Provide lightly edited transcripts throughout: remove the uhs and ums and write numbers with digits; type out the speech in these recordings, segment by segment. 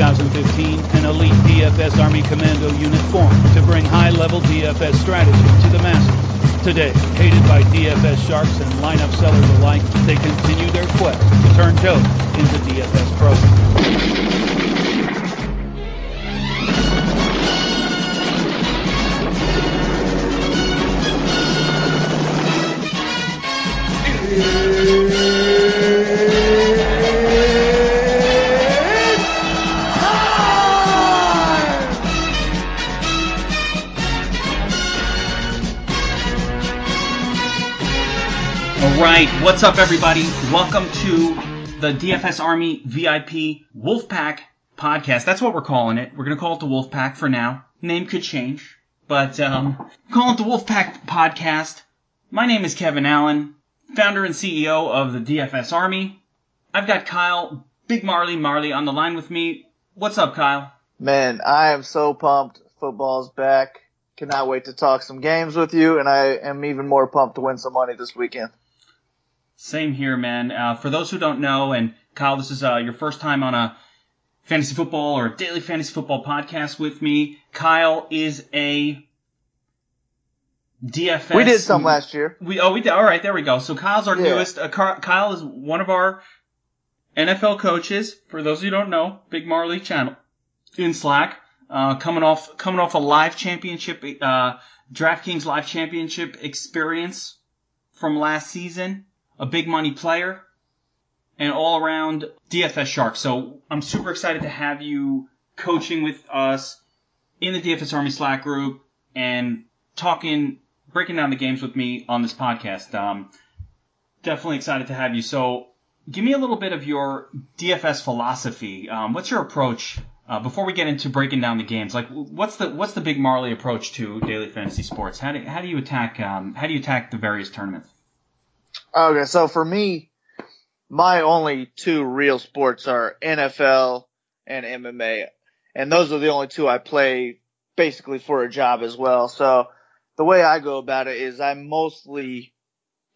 2015, an elite DFS Army Commando unit formed to bring high-level DFS strategy to the masses. Today, hated by DFS sharks and lineup sellers alike, they continue their quest to turn Joe into DFS pros. Alright, what's up everybody? Welcome to the DFS Army VIP WolfPack podcast. That's what we're calling it. We're going to call it the WolfPack for now. Name could change, but call it the WolfPack podcast. My name is Kevin Allen, founder and CEO of the DFS Army. I've got Kyle, Big Marley on the line with me. What's up, Kyle? Man, I am so pumped. Football's back. Cannot wait to talk some games with you, and I am even more pumped to win some money this weekend. Same here, man. For those who don't know, and Kyle, this is your first time on a fantasy football or daily fantasy football podcast with me. Kyle is a DFS. We did some last year. We did. All right, there we go. So Kyle's our newest. Kyle is one of our NFL coaches. For those who don't know, Big Marley channel in Slack, coming off a live championship, DraftKings live championship experience from last season. A big money player, and all around DFS shark. So I'm super excited to have you coaching with us in the DFS Army Slack group and breaking down the games with me on this podcast. Definitely excited to have you. So give me a little bit of your DFS philosophy. What's your approach before we get into breaking down the games? Like, what's the Big Marley approach to daily fantasy sports? How do you attack the various tournaments? Okay, so for me, my only two real sports are NFL and MMA. And those are the only two I play basically for a job as well. So the way I go about it is I mostly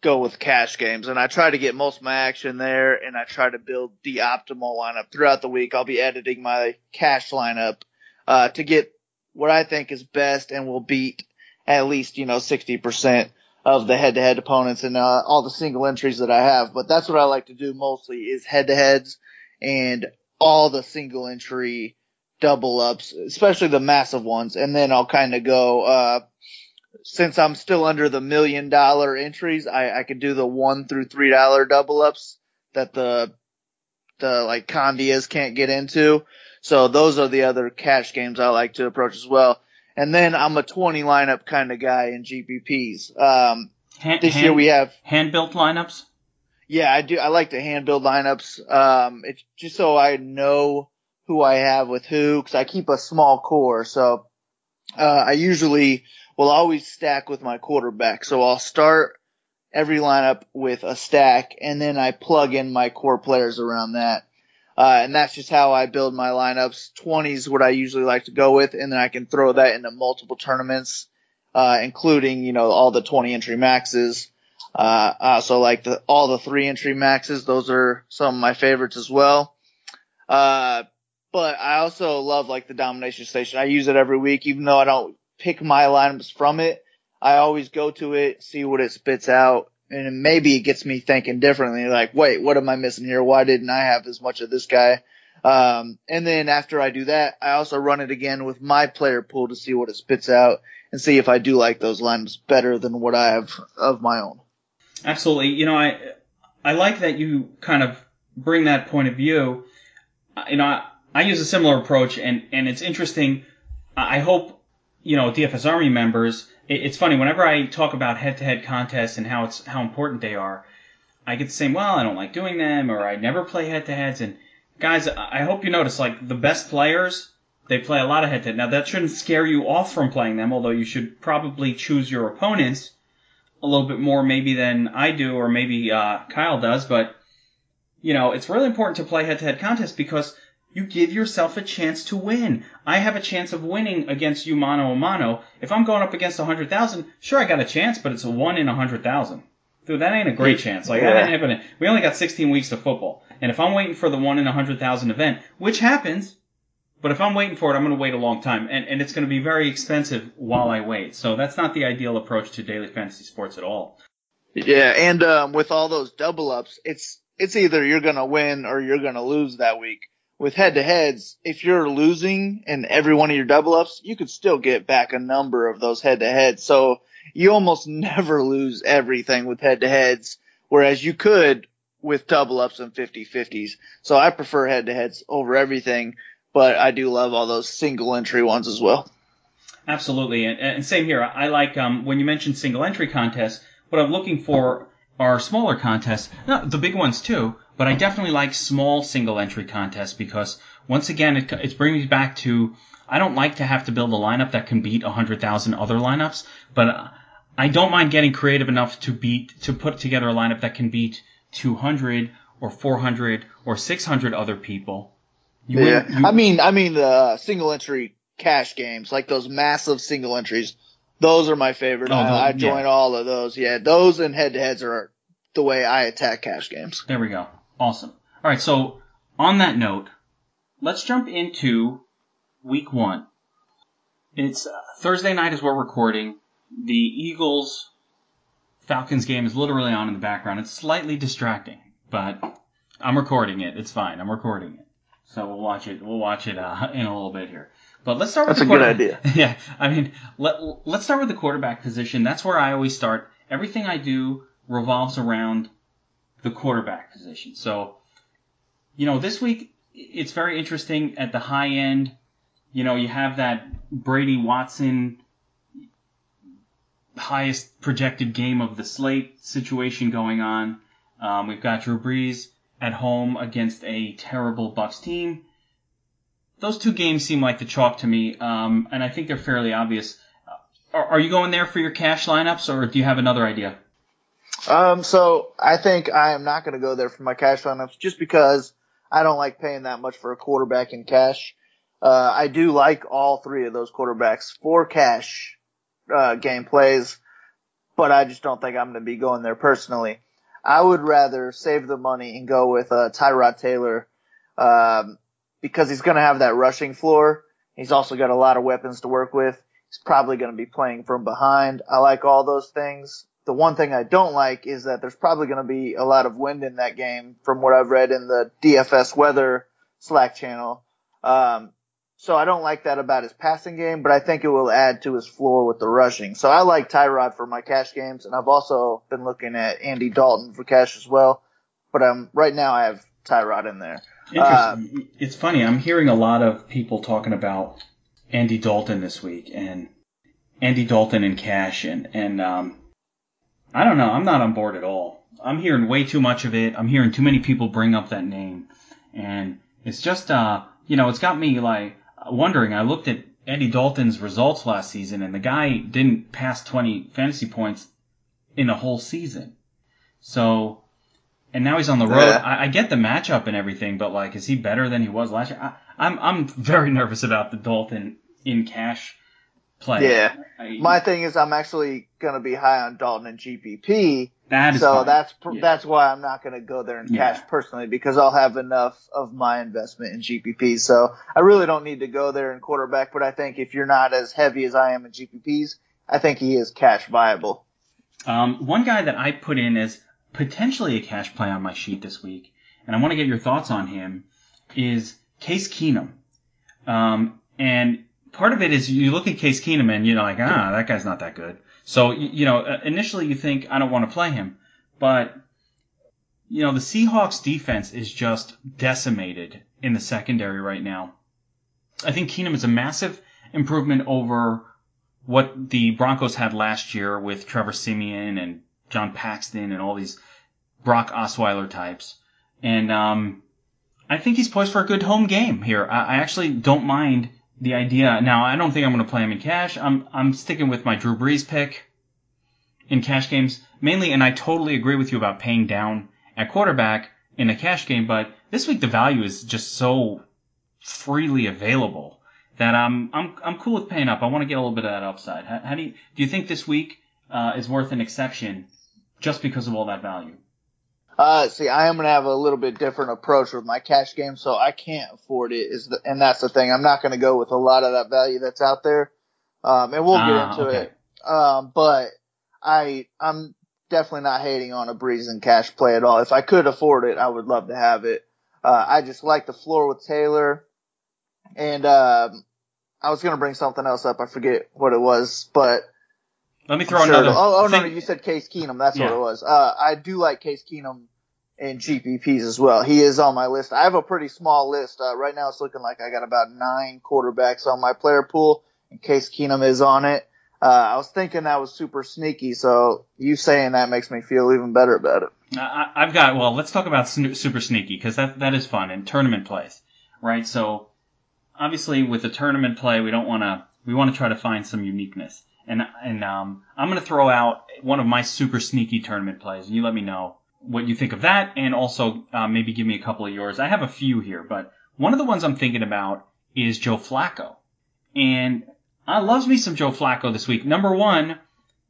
go with cash games. And I try to get most of my action there, and I try to build the optimal lineup. Throughout the week, I'll be editing my cash lineup to get what I think is best and will beat at least, 60% of the head-to-head opponents and all the single entries that I have. But that's what I like to do mostly is head-to-heads and all the single entry double-ups, especially the massive ones. And then I'll kind of go, since I'm still under the $1 million entries, I could do the $1 through $3 double-ups that the Condias can't get into. So those are the other cash games I like to approach as well. And then I'm a 20 lineup kind of guy in GPPs. This year we have hand-built lineups. Yeah, I do. I like to hand-build lineups. It's just so I know who I have with who, because I keep a small core. So I usually will always stack with my quarterback. So I'll start every lineup with a stack, and then I plug in my core players around that. And that's just how I build my lineups. 20 is what I usually like to go with, and then I can throw that into multiple tournaments, including, all the 20 entry maxes. So like all the 3 entry maxes, those are some of my favorites as well. But I also love like the domination station. I use it every week, even though I don't pick my lineups from it. I always go to it, see what it spits out. And maybe it gets me thinking differently, like, wait, what am I missing here? Why didn't I have as much of this guy? And then after I do that, I also run it again with my player pool to see what it spits out and see if I do like those lineups better than what I have of my own. Absolutely. I like that you kind of bring that point of view. I use a similar approach, and it's interesting. I hope, DFS Army members, it's funny, whenever I talk about head-to-head contests and how important they are, I get the same, well, I don't like doing them, or I never play head-to-heads. And guys, I hope you notice, like, the best players, they play a lot of head-to-head. Now, that shouldn't scare you off from playing them, although you should probably choose your opponents a little bit more maybe than I do, or maybe Kyle does. But, it's really important to play head-to-head contests because you give yourself a chance to win. I have a chance of winning against you mano a mano. If I'm going up against 100,000, sure, I got a chance, but it's a 1 in 100,000. Dude, that ain't a great chance. Like, that ain't happening. We only got 16 weeks of football. And if I'm waiting for the 1 in 100,000 event, which happens, But if I'm waiting for it, I'm going to wait a long time, and it's going to be very expensive while I wait. So that's not the ideal approach to daily fantasy sports at all. Yeah, and with all those double ups, it's either you're gonna win or you're gonna lose that week. With head to heads, if you're losing in every one of your double ups, you could still get back a number of those head to heads. So you almost never lose everything with head to heads, whereas you could with double ups and 50-50s. So I prefer head to heads over everything, but I do love all those single entry ones as well. Absolutely, and same here. I like when you mentioned single entry contests. What I'm looking for are smaller contests, not the big ones too, but I definitely like small single entry contests because once again, it's bringing me back to I don't like to have to build a lineup that can beat 100,000 other lineups, but I don't mind getting creative enough to put together a lineup that can beat 200 or 400 or 600 other people. I mean the single entry cash games, like those massive single entries. Those are my favorite. I join all of those. Yeah, those and head-to-heads are the way I attack cash games. There we go. Awesome. All right, so on that note, let's jump into week 1. It's Thursday night as we're recording. The Eagles-Falcons game is literally on in the background. It's slightly distracting, but I'm recording it. It's fine. I'm recording it. So we'll watch it. We'll watch it in a little bit here. But let's start with That's a good idea. Yeah, I mean, let's start with the quarterback position. That's where I always start. Everything I do revolves around the quarterback position. So, this week it's very interesting at the high end. You have that Brady Watson highest projected game of the slate situation going on. We've got Drew Brees at home against a terrible Bucs team. Those two games seem like the chalk to me, and I think they're fairly obvious. Are you going there for your cash lineups, or do you have another idea? So I think I am not going to go there for my cash lineups just because I don't like paying that much for a quarterback in cash. I do like all three of those quarterbacks for cash game plays, but I just don't think I'm going to be going there personally. I would rather save the money and go with Tyrod Taylor because he's going to have that rushing floor. He's also got a lot of weapons to work with. He's probably going to be playing from behind. I like all those things. The one thing I don't like is that there's probably going to be a lot of wind in that game from what I've read in the DFS weather Slack channel. So I don't like that about his passing game, but I think it will add to his floor with the rushing. So I like Tyrod for my cash games, and I've also been looking at Andy Dalton for cash as well. But right now I have Tyrod in there. Interesting. It's funny. I'm hearing a lot of people talking about Andy Dalton this week and Andy Dalton in cash, and I don't know. I'm not on board at all. I'm hearing way too much of it. I'm hearing too many people bring up that name, and it's just it's got me like wondering. I looked at Andy Dalton's results last season, and the guy didn't pass 20 fantasy points in a whole season. So. And now he's on the road. Yeah. I get the matchup and everything, but like, is he better than he was last year? I'm very nervous about the Dalton in cash play. Yeah. My thing is I'm actually going to be high on Dalton and GPP. So that's why I'm not going to go there in cash personally, because I'll have enough of my investment in GPP. So I really don't need to go there in quarterback, but I think if you're not as heavy as I am in GPPs, I think he is cash viable. One guy that I put in as potentially a cash play on my sheet this week, and I want to get your thoughts on him, is Case Keenum. And part of it is you look at Case Keenum and you're like, that guy's not that good. So, initially you think, I don't want to play him. But, the Seahawks defense is just decimated in the secondary right now. I think Keenum is a massive improvement over what the Broncos had last year with Trevor Siemian and John Paxton and all these Brock Osweiler types. And I think he's poised for a good home game here. I actually don't mind the idea. Now, I don't think I'm going to play him in cash. I'm sticking with my Drew Brees pick in cash games mainly, and I totally agree with you about paying down at quarterback in a cash game, but this week the value is just so freely available that I'm cool with paying up. I want to get a little bit of that upside. How do you think this week is worth an exception just because of all that value? See, I am going to have a little bit different approach with my cash game, so I can't afford it. And that's the thing. I'm not going to go with a lot of that value that's out there. And we'll get into it. But I'm definitely not hating on a Breeze and cash play at all. If I could afford it, I would love to have it. I just like the floor with Taylor. And, I was going to bring something else up. I forget what it was, but. Let me throw another. No, you said Case Keenum. That's what it was. I do like Case Keenum in GPPs as well. He is on my list. I have a pretty small list. Right now it's looking like I got about 9 quarterbacks on my player pool, and Case Keenum is on it. I was thinking that was super sneaky, so you saying that makes me feel even better about it. Let's talk about super sneaky, because that is fun, and tournament plays, right? So, obviously with the tournament play, we want to try to find some uniqueness. And I'm going to throw out one of my super sneaky tournament plays, and you let me know what you think of that, and also maybe give me a couple of yours. I have a few here, but one of the ones I'm thinking about is Joe Flacco. And I loves me some Joe Flacco this week. Number one,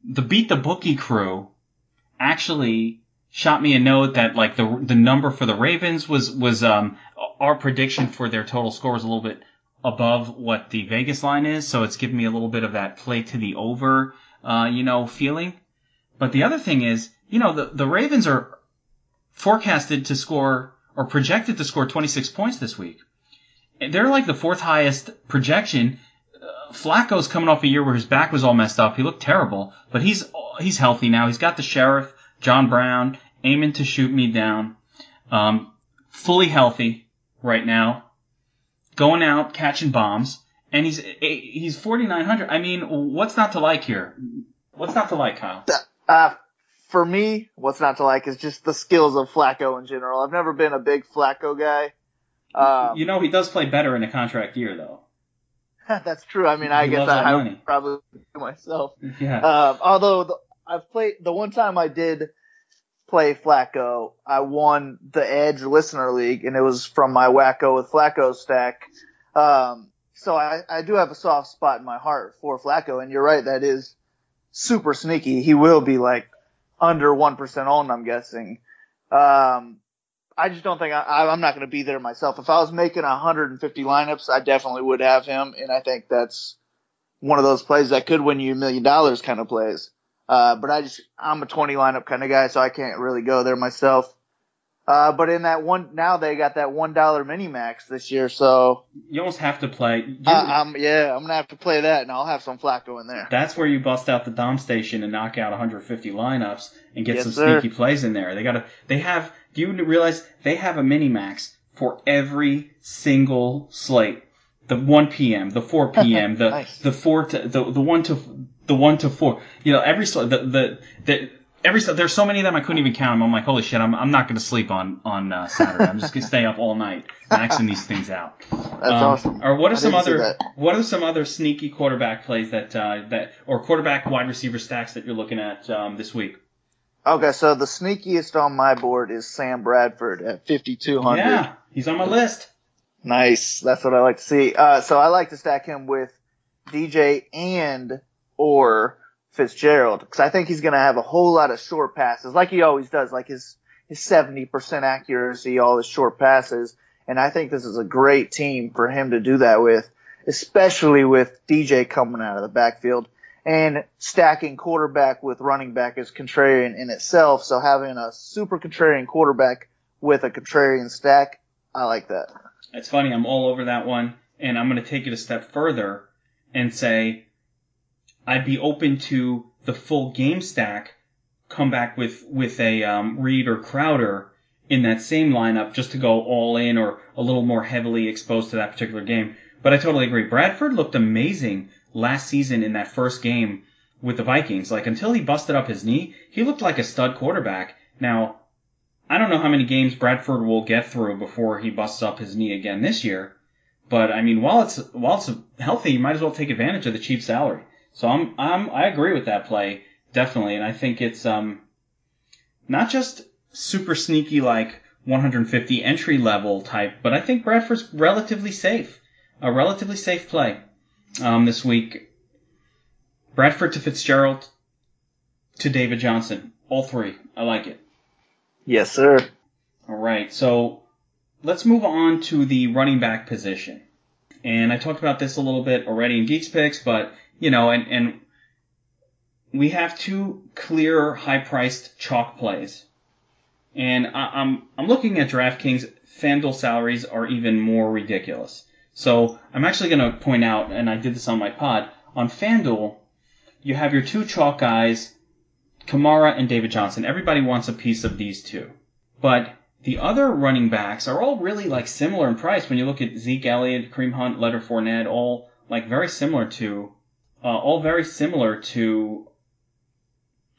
the Beat the Bookie crew actually shot me a note that like the number for the Ravens was our prediction for their total score was a little bit above what the Vegas line is, so it's giving me a little bit of that play to the over, feeling. But the other thing is, the Ravens are forecasted to score or projected to score 26 points this week. They're like the 4th highest projection. Flacco's coming off a year where his back was all messed up. He looked terrible, but he's healthy now. He's got the sheriff, John Brown, aiming to shoot me down. Fully healthy right now. Going out, catching bombs, and he's 4,900. I mean, what's not to like here? What's not to like, Kyle? For me, what's not to like is just the skills of Flacco in general. I've never been a big Flacco guy. He does play better in a contract year, though. That's true. I mean, I guess I would probably do myself. Yeah. Although the one time I did play Flacco, I won the Edge Listener League, and it was from my Wacko with Flacco stack. So I do have a soft spot in my heart for Flacco, and you're right, that is super sneaky. He will be like under 1% owned, I'm guessing. I just don't think I'm not going to be there myself. If I was making 150 lineups, I definitely would have him, and I think that's one of those plays that could win you $1 million kind of plays. But I'm a 20 lineup kind of guy, so I can't really go there myself. But in that now they got that $1 mini max this year, so. You almost have to play. I'm gonna have to play that, and I'll have some Flacco in there. That's where you bust out the Dom station and knock out 150 lineups and get some sneaky plays in there. Do you realize they have a mini max for every single slate? The 1 p.m., the 4 p.m., nice. the 1 to 4. Every slate, there's so many of them I couldn't even count them. I'm like, holy shit, I'm not going to sleep on Saturday. I'm just going to stay up all night maxing these things out. That's awesome. Or what are some other sneaky quarterback plays or quarterback wide receiver stacks that you're looking at this week? Okay, so the sneakiest on my board is Sam Bradford at 5,200. Yeah, he's on my list. Nice. That's what I like to see. So I like to stack him with DJ or Fitzgerald, because I think he's going to have a whole lot of short passes, like he always does, like his 70% accuracy, all his short passes. And I think this is a great team for him to do that with, especially with DJ coming out of the backfield. And stacking quarterback with running back is contrarian in itself, so having a super contrarian quarterback with a contrarian stack, I like that. It's funny, I'm all over that one, and I'm going to take it a step further and say I'd be open to the full game stack, come back with a Reed or Crowder in that same lineup just to go all in or a little more heavily exposed to that particular game. But I totally agree. Bradford looked amazing last season in that first game with the Vikings. Like, until he busted up his knee, he looked like a stud quarterback. Now, I don't know how many games Bradford will get through before he busts up his knee again this year. But I mean, while it's healthy, you might as well take advantage of the cheap salary. So I agree with that play, definitely. And I think it's not just super sneaky like 150 entry level type, but I think Bradford's relatively safe. A relatively safe play this week. Bradford to Fitzgerald to David Johnson. All three. I like it. Yes, sir. All right, so let's move on to the running back position. And I talked about this a little bit already in Geeks Picks, but, and we have two clear high-priced chalk plays. And I'm looking at DraftKings. FanDuel salaries are even more ridiculous. So I'm actually going to point out, and I did this on my pod, on FanDuel, you have your two chalk guys, Kamara and David Johnson. Everybody wants a piece of these two. But the other running backs are all really like similar in price. When you look at Zeke Elliott, Kareem Hunt, Leonard Fournette, all very similar to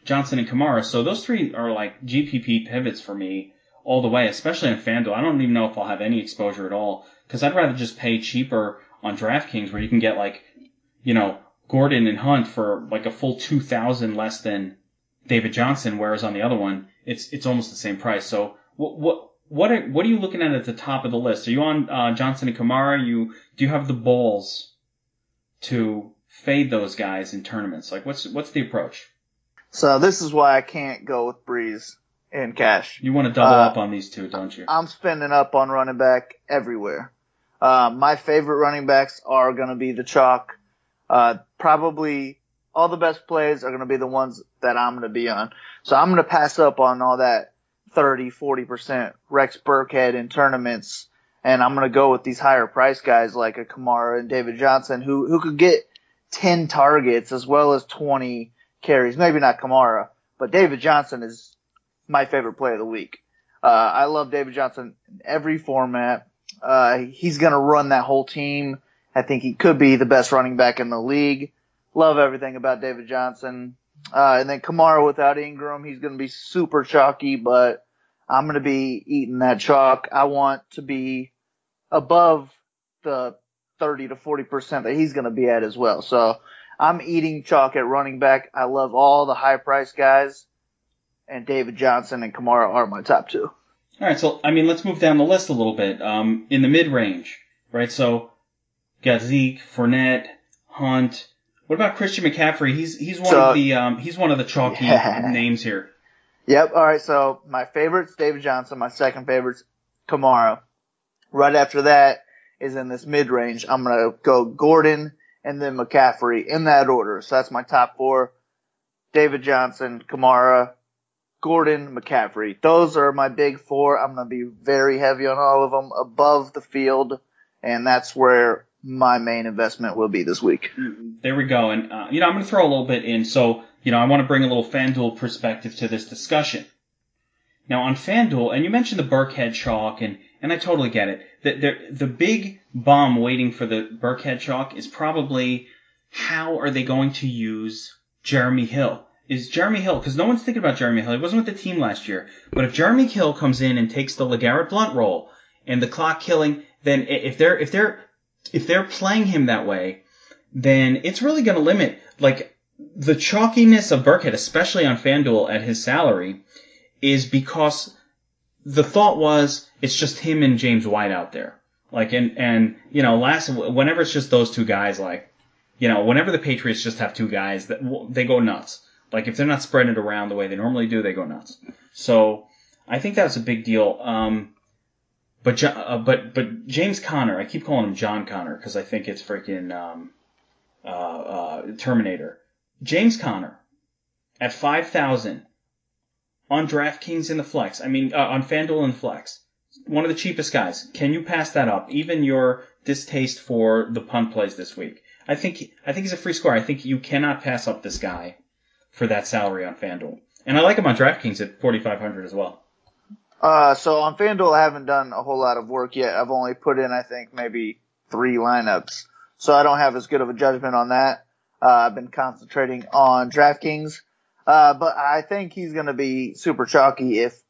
Johnson and Kamara. So those three are like GPP pivots for me all the way, especially on FanDuel. I don't even know if I'll have any exposure at all, because I'd rather just pay cheaper on DraftKings, where you can get Gordon and Hunt for like a full 2,000 less than David Johnson, whereas on the other one it's almost the same price. So what are you looking at the top of the list? Are you on Johnson and Kamara? Do you have the balls to fade those guys in tournaments? Like what's the approach? So this is why I can't go with Breeze in cash. You want to double up on these two, don't you? I'm spending up on running back everywhere. My favorite running backs are going to be the chalk. Probably all the best plays are going to be the ones that I'm going to be on. So I'm going to pass up on all that 30, 40% Rex Burkhead in tournaments, and I'm going to go with these higher price guys like a Kamara and David Johnson who could get 10 targets as well as 20 carries. Maybe not Kamara, but David Johnson is my favorite play of the week. I love David Johnson in every format. He's going to run that whole team. I think he could be the best running back in the league. Love everything about David Johnson. And then Kamara without Ingram, he's going to be super chalky, but I'm going to be eating that chalk. I want to be above the 30 to 40% that he's going to be at as well. So I'm eating chalk at running back. I love all the high price guys, and David Johnson and Kamara are my top two. All right, so let's move down the list a little bit. In the mid range, right? So got Zeke, Fournette, Hunt. What about Christian McCaffrey? He's one of the chalky names here. Yep. All right. So my favorite's David Johnson. My second favorite's Kamara. Right after that is in this mid range. I'm gonna go Gordon and then McCaffrey in that order. So that's my top four: David Johnson, Kamara, Gordon, McCaffrey. Those are my big four. I'm gonna be very heavy on all of them above the field, and that's where my main investment will be this week. There we go. And, I'm going to throw a little bit in. So, I want to bring a little FanDuel perspective to this discussion. Now, on FanDuel, and you mentioned the Burkhead chalk, and I totally get it. The big bomb waiting for the Burkhead chalk is probably how are they going to use Jeremy Hill? Is Jeremy Hill, because no one's thinking about Jeremy Hill. He wasn't with the team last year. But if Jeremy Hill comes in and takes the LeGarrette Blount role and the clock killing, then if they're playing him that way, then it's really going to limit, the chalkiness of Burkhead, especially on FanDuel at his salary, is because the thought was it's just him and James White out there. Whenever it's just those two guys, whenever the Patriots just have two guys, they go nuts. If they're not spreading it around the way they normally do, they go nuts. So I think that's a big deal. But James Conner, I keep calling him John Connor because I think it's freaking Terminator. James Conner at 5,000 on DraftKings in the flex. on FanDuel in flex, one of the cheapest guys. Can you pass that up? Even your distaste for the punt plays this week, I think he's a free score. I think you cannot pass up this guy for that salary on FanDuel, and I like him on DraftKings at 4,500 as well. So on FanDuel, I haven't done a whole lot of work yet. I've only put in, I think, maybe 3 lineups. So I don't have as good of a judgment on that. I've been concentrating on DraftKings. But I think he's going to be super chalky if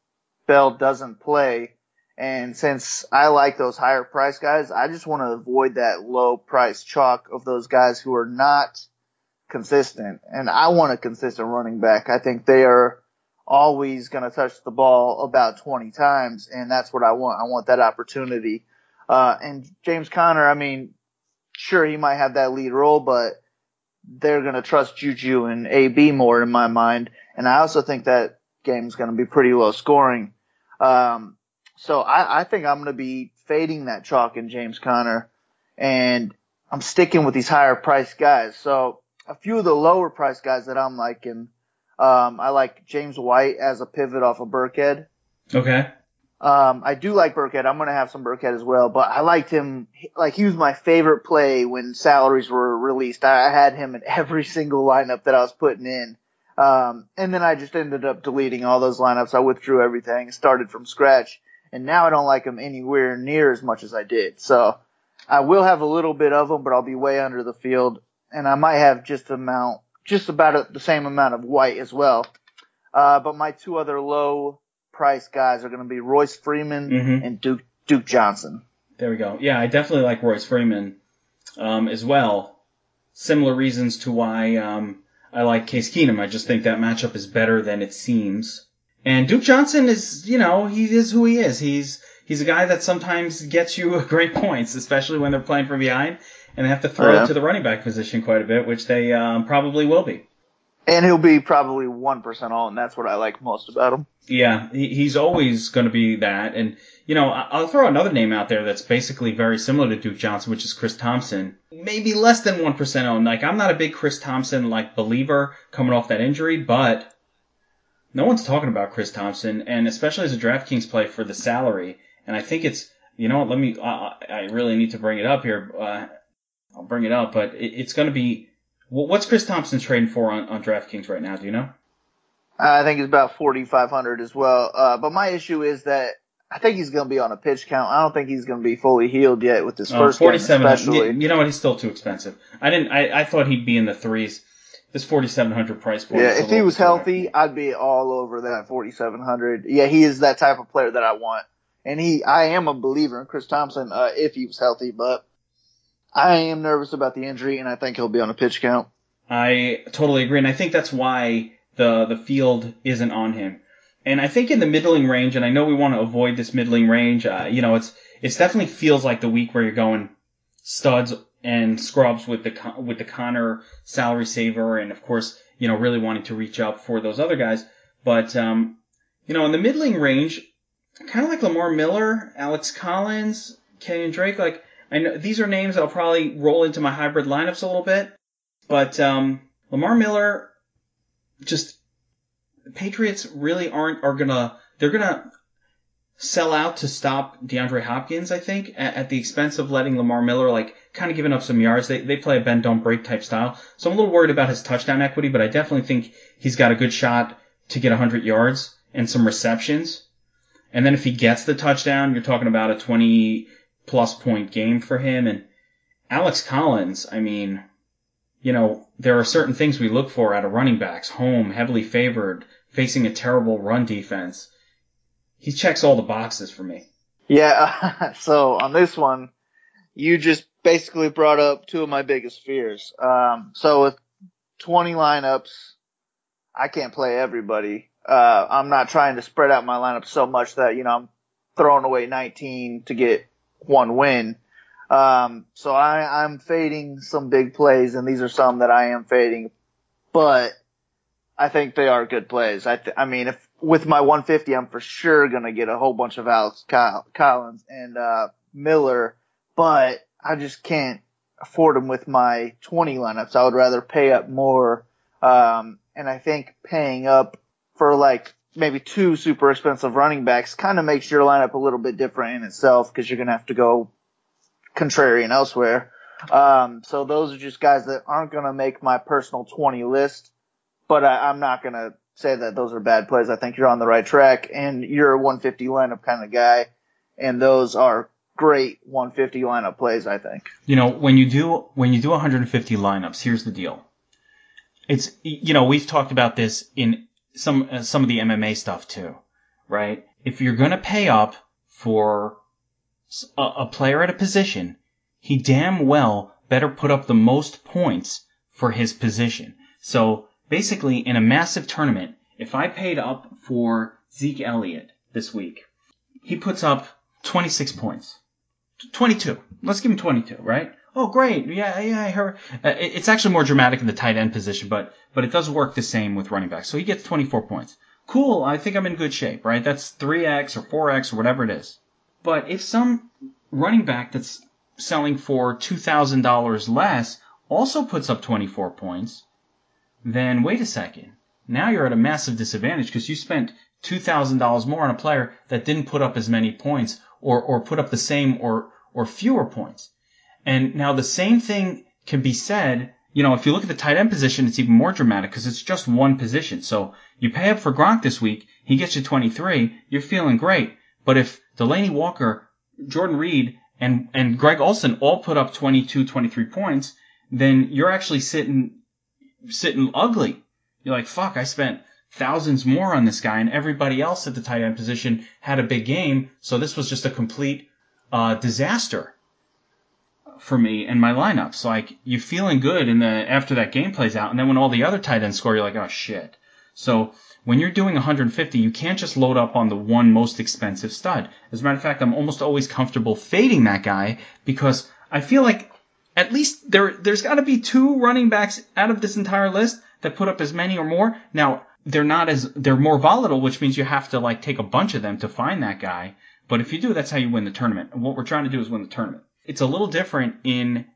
Bell doesn't play. And since I like those higher price guys, I just want to avoid that low price chalk of those guys who are not consistent. And I want a consistent running back. I think they are always going to touch the ball about 20 times, and that's what I want. I want that opportunity. And James Conner, sure, he might have that lead role, but they're going to trust Juju and AB more in my mind. And I also think that game's going to be pretty low scoring. So I think I'm going to be fading that chalk in James Conner, and I'm sticking with these higher priced guys. So a few of the lower priced guys that I'm liking, I like James White as a pivot off of Burkhead. Okay. I do like Burkhead. I'm going to have some Burkhead as well, but I liked him. Like, he was my favorite play when salaries were released. I had him in every single lineup that I was putting in. And then I just ended up deleting all those lineups. I withdrew everything, started from scratch, and now I don't like him anywhere near as much as I did. So I will have a little bit of him, but I'll be way under the field, and I might have just about the same amount of White as well. But my two other low price guys are going to be Royce Freeman and Duke Johnson. There we go. Yeah, I definitely like Royce Freeman as well. Similar reasons to why I like Case Keenum. I just think that matchup is better than it seems. And Duke Johnson is, he is who he is. He's a guy that sometimes gets you great points, especially when they're playing from behind, and they have to throw it to the running back position quite a bit, which they probably will be. And he'll be probably 1% all, and that's what I like most about him. Yeah, he's always going to be that. And, I'll throw another name out there that's basically very similar to Duke Johnson, which is Chris Thompson. Maybe less than 1% owned. Like, I'm not a big Chris Thompson, believer coming off that injury, but no one's talking about Chris Thompson, and especially as a DraftKings play for the salary. And I think it's, I really need to bring it up here. I'll bring it up, but it's going to be, what's Chris Thompson trading for on DraftKings right now? Do you know? I think it's about 4,500 as well. But my issue is that I think he's going to be on a pitch count. I don't think he's going to be fully healed yet with this first game, especially. You know what? He's still too expensive. I thought he'd be in the threes. This 4,700 price point. Yeah, if he was healthy, I'd be all over that 4,700. Yeah, he is that type of player that I want. And I am a believer in Chris Thompson, if he was healthy, but I am nervous about the injury, and I think he'll be on a pitch count. I totally agree, and I think that's why the field isn't on him. And I think in the middling range, and I know we want to avoid this middling range, it's definitely feels like the week where you're going studs and scrubs with the Connor salary saver, and of course, really wanting to reach up for those other guys. But in the middling range, kind of like Lamar Miller, Alex Collins, Kenyon Drake, I know these are names that'll probably roll into my hybrid lineups a little bit, but Lamar Miller, just the Patriots really they're gonna sell out to stop DeAndre Hopkins, I think, at the expense of letting Lamar Miller kind of giving up some yards. They play a bend don't break type style, so I'm a little worried about his touchdown equity, but I definitely think he's got a good shot to get 100 yards and some receptions. And then if he gets the touchdown, you're talking about a 20-plus point game for him. And Alex Collins, there are certain things we look for out of running backs. Home, heavily favored, facing a terrible run defense. He checks all the boxes for me. Yeah, so on this one, you just basically brought up two of my biggest fears. So with 20 lineups, I can't play everybody. I'm not trying to spread out my lineup so much that, I'm throwing away 19 to get one win. So I'm fading some big plays, and these are some that I am fading, but I think they are good plays. If with my 150, I'm for sure going to get a whole bunch of Alex Collins and Miller, but I just can't afford them with my 20 lineups. I would rather pay up more, and I think paying up for maybe two super expensive running backs kind of makes your lineup a little bit different in itself, because you're going to have to go contrarian elsewhere. So those are just guys that aren't going to make my personal 20 list, but I'm not going to say that those are bad plays. I think you're on the right track, and you're a 150 lineup kind of guy, and those are great 150 lineup plays, I think. When you do 150 lineups, here's the deal. It's, we've talked about this in some of the MMA stuff too, right? If you're going to pay up for a player at a position, he damn well better put up the most points for his position. So basically, in a massive tournament, if I paid up for Zeke Elliott this week, he puts up 26 points. 22. Let's give him 22, right? Oh, great. Yeah, I heard. It's actually more dramatic in the tight end position, but it does work the same with running backs. So he gets 24 points. cool, I think I'm in good shape, right? That's 3x or 4x or whatever it is. But if some running back that's selling for $2,000 less also puts up 24 points, then wait a second. Now you're at a massive disadvantage because you spent $2,000 more on a player that didn't put up as many points or put up the same or fewer points. And now the same thing can be said, if you look at the tight end position, it's even more dramatic because it's just one position. So you pay up for Gronk this week, he gets you 23, you're feeling great. But if Delaney Walker, Jordan Reed, and Greg Olsen all put up 22, 23 points, then you're actually sitting ugly. You're like, fuck, I spent thousands more on this guy, and everybody else at the tight end position had a big game, so this was just a complete disaster for me and my lineups. Like, you're feeling good after that game plays out, and then when all the other tight ends score, you're like, oh shit. So when you're doing 150, you can't just load up on the one most expensive stud. As a matter of fact, I'm almost always comfortable fading that guy because I feel like at least there's got to be 2 running backs out of this entire list that put up as many or more. Now, they're more volatile, which means you have to take a bunch of them to find that guy. But if you do, that's how you win the tournament. And what we're trying to do is win the tournament. It's a little different in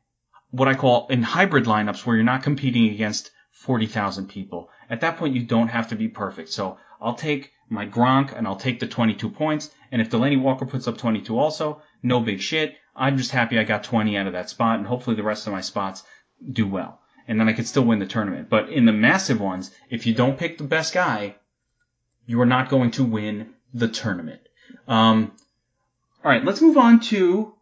what I call in hybrid lineups where you're not competing against 40,000 people. At that point, you don't have to be perfect. So I'll take my Gronk and I'll take the 22 points. And if Delaney Walker puts up 22 also, no big shit. I'm just happy I got 20 out of that spot, and hopefully the rest of my spots do well. And then I could still win the tournament. But in the massive ones, if you don't pick the best guy, you are not going to win the tournament. All right, let's move on to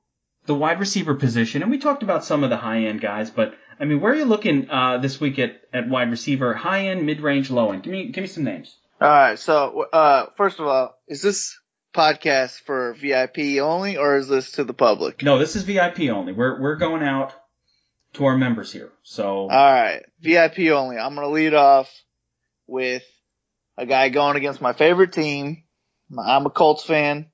the wide receiver position. And we talked about some of the high-end guys, but, I mean, where are you looking this week at wide receiver? High-end, mid-range, low-end? Give me some names. All right, so first of all, is this podcast for VIP only, or is this to the public? No, this is VIP only. We're going out to our members here. So. All right, VIP only. I'm going to lead off with a guy going against my favorite team. I'm a Colts fan,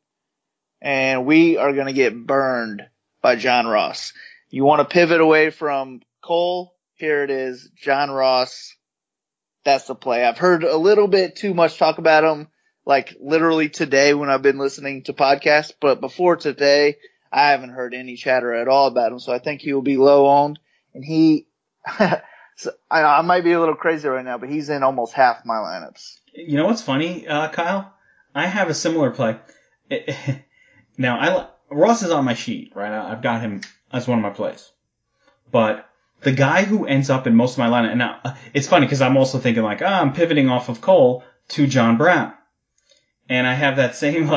and we are going to get burned by John Ross. You want to pivot away from Cole? Here it is, John Ross. That's the play. I've heard a little bit too much talk about him, like literally today when I've been listening to podcasts, but before today, I haven't heard any chatter at all about him, so I think he will be low owned. And so I might be a little crazy right now, but he's in almost half my lineups. You know what's funny, Kyle? I have a similar play. Now, Ross is on my sheet, right? I've got him as one of my plays. But the guy who ends up in most of my lineup, and now it's funny because I'm also thinking I'm pivoting off of Cole to John Brown. And I have that same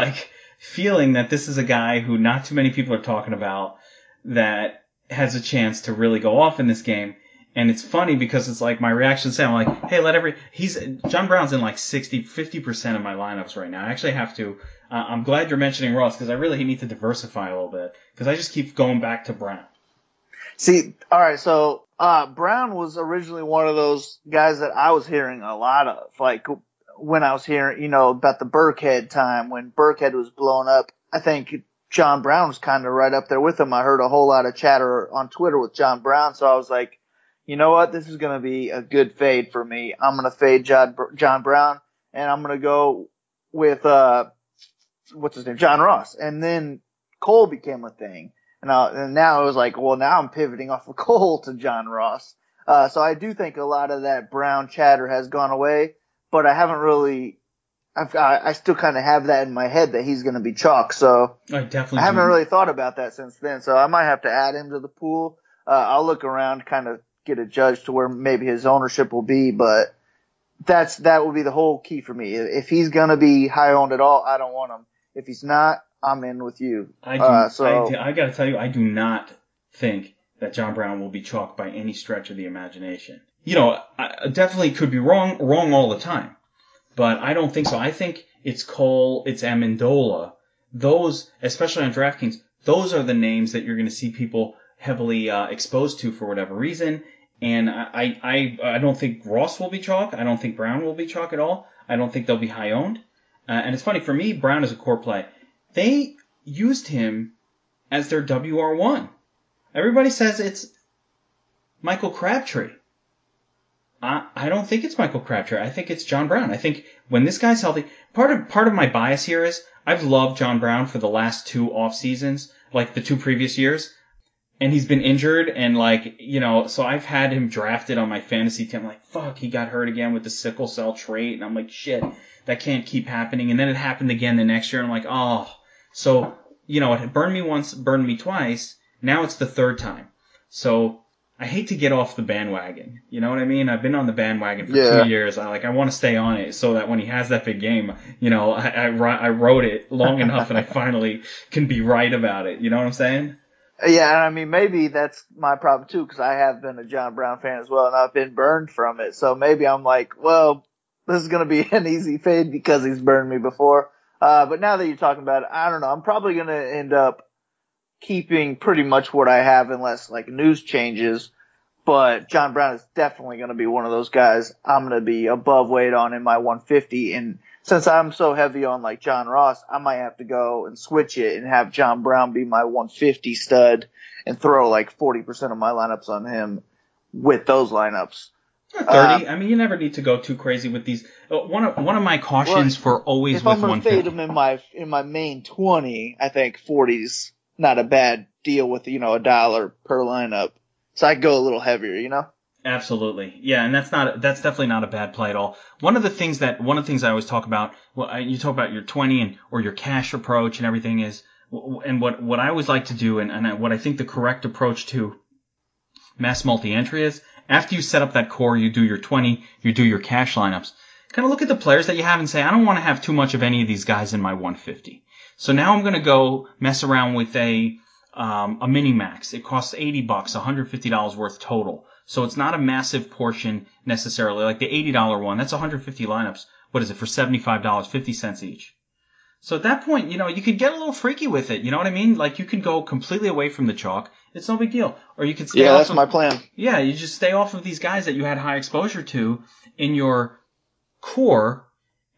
feeling that this is a guy who not too many people are talking about that has a chance to really go off in this game. And it's funny because it's my reaction is I'm like, hey, John Brown's in 50% of my lineups right now. I actually have to, I'm glad you're mentioning Ross because I really need to diversify a little bit because I just keep going back to Brown. See, all right, so Brown was originally one of those guys that I was hearing a lot of, when I was hearing, about the Burkhead time when Burkhead was blowing up. I think John Brown was kind of right up there with him. I heard a whole lot of chatter on Twitter with John Brown, so I was like, you know what? This is going to be a good fade for me. I'm going to fade John Brown, and I'm going to go with, what's his name? John Ross. And then Cole became a thing. And now it was now I'm pivoting off of Cole to John Ross. So I do think a lot of that Brown chatter has gone away, but I haven't really, I still kind of have that in my head that he's going to be chalk. So I haven't really thought about that since then. So I might have to add him to the pool. I'll look around, kind of get a judge to where maybe his ownership will be, but that will be the whole key for me. If he's going to be high owned at all, I don't want him. If he's not, I'm in with you. I got to tell you, I do not think that John Brown will be chalked by any stretch of the imagination. I definitely could be wrong all the time, but I don't think so. I think it's Cole, it's Amendola. Those, especially on DraftKings, those are the names that you're going to see people heavily exposed to for whatever reason. And I don't think Ross will be chalk. I don't think Brown will be chalk at all. I don't think they'll be high owned. And it's funny, for me, Brown is a core play. They used him as their WR1. Everybody says it's Michael Crabtree. I don't think it's Michael Crabtree. I think it's John Brown. I think when this guy's healthy, part of my bias here is I've loved John Brown for the last 2 off seasons, like the 2 previous years, and he's been injured, and so I've had him drafted on my fantasy team. I'm like, fuck, he got hurt again with the sickle cell trait, and I'm like, shit, that can't keep happening. And then it happened again the next year, and I'm like, oh, so it had burned me once, burned me twice. Now it's the 3rd time. So I hate to get off the bandwagon. You know what I mean? I've been on the bandwagon for 2 years. I want to stay on it so that when he has that big game, I wrote it long enough and I finally can be right about it. You know what I'm saying? Yeah, and I mean, maybe that's my problem too, because I have been a John Brown fan as well, and I've been burned from it. So maybe I'm like, well, this is going to be an easy fade because he's burned me before. But now that you're talking about it, I don't know. I'm probably going to end up keeping pretty much what I have unless like news changes. But John Brown is definitely going to be one of those guys I'm going to be above weight on in my 150. And since I'm so heavy on like John Ross, I might have to go and switch it and have John Brown be my 150 stud and throw like 40% of my lineups on him with those lineups. 30. I mean, you never need to go too crazy with these. One of my cautions for always if with I'm going to 150. fade him in my main 20, I think 40's not a bad deal with, $1 per lineup. So I go a little heavier, Absolutely. Yeah, and that's definitely not a bad play at all. One of the things I always talk about, you talk about your 20 or your cash approach and everything is, and what I always like to do and what I think the correct approach to mass multi-entry is, after you set up that core, you do your 20, you do your cash lineups. Kind of look at the players that you have and say, I don't want to have too much of any of these guys in my 150. So now I'm going to go mess around with a mini max. It costs $80, $150 worth total. So it's not a massive portion necessarily. Like the $80 one, that's 150 lineups. What is it for $75, 50 cents each? So at that point, you could get a little freaky with it. You know what I mean? Like you could go completely away from the chalk. It's no big deal. Or you could stay off. Yeah, that's my plan. Yeah, you just stay off of these guys that you had high exposure to in your core,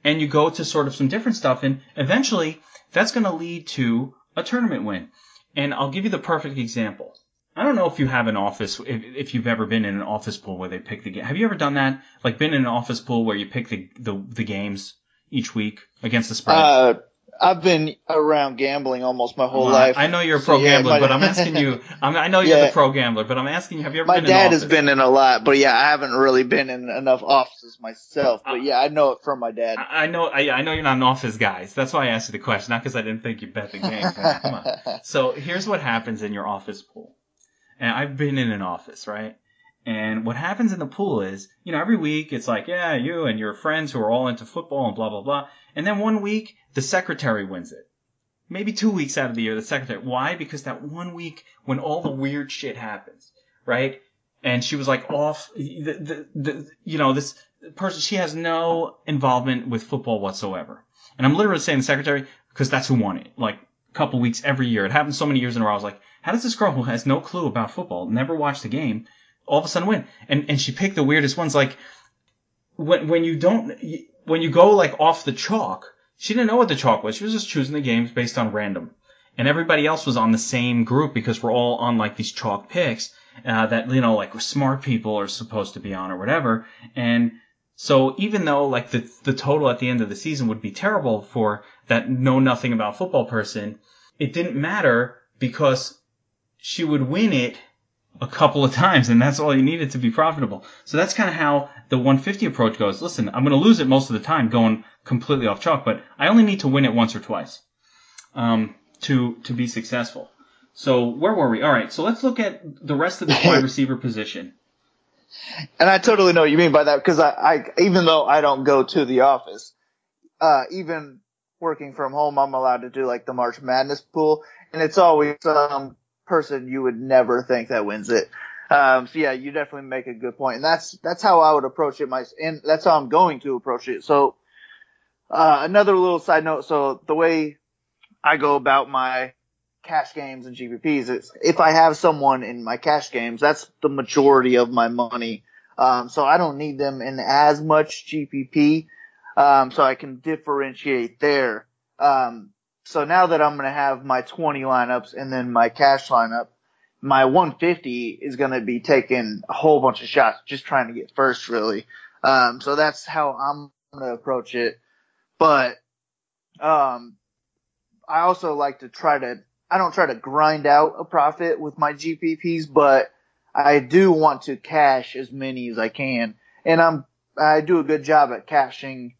and you go to sort of some different stuff, and eventually that's going to lead to a tournament win. And I'll give you the perfect example. I don't know if you have an office, if you've ever been in an office pool where they pick the game. Have you ever done that? Like been in an office pool where you pick the games each week against the spread? I've been around gambling almost my whole life. I know you're a pro gambler, but I'm asking you. I know you're the pro gambler, but I'm asking you. Have you ever been in an office? My dad has been in a lot, but yeah, I haven't really been in enough offices myself. But yeah, I know it from my dad. I know you're not an office guy. So that's why I asked you the question, not because I didn't think you bet the game. Come on. So here's what happens in your office pool. And I've been in an office, right? And what happens in the pool is, every week it's like, yeah, you and your friends who are all into football and blah, blah, blah. And then one week, the secretary wins it. Maybe 2 weeks out of the year, the secretary. Why? Because that 1 week when all the weird shit happens, right? And she was like off, this person, she has no involvement with football whatsoever. And I'm literally saying the secretary because that's who won it. Like a couple weeks every year. It happened so many years in a row. I was like, how does this girl who has no clue about football, never watched the game, all of a sudden win? And she picked the weirdest ones. Like when you go like off the chalk, she didn't know what the chalk was. She was just choosing the games based on random. And everybody else was on the same group because we're all on like these chalk picks, that, like smart people are supposed to be on or whatever. And so even though like the total at the end of the season would be terrible for that know nothing about football person, it didn't matter because she would win it a couple of times, and that's all you needed to be profitable. So that's kind of how the 150 approach goes. Listen, I'm going to lose it most of the time going completely off chalk, but I only need to win it once or twice to be successful. So where were we? All right, so let's look at the rest of the wide receiver position. And I totally know what you mean by that, because I even though I don't go to the office, even working from home, I'm allowed to do like the March Madness pool, and it's always some person you would never think that wins it. So yeah, you definitely make a good point, and that's how I would approach it. And that's how I'm going to approach it. So another little side note. So the way I go about my cash games and GPPs is if I have someone in my cash games, that's the majority of my money. So I don't need them in as much GPP. So I can differentiate there. So now that I'm going to have my 20 lineups and then my cash lineup, my 150 is going to be taking a whole bunch of shots, just trying to get first, really. So that's how I'm going to approach it. But I also like to I don't try to grind out a profit with my GPPs, but I do want to cash as many as I can. And I do a good job at cashing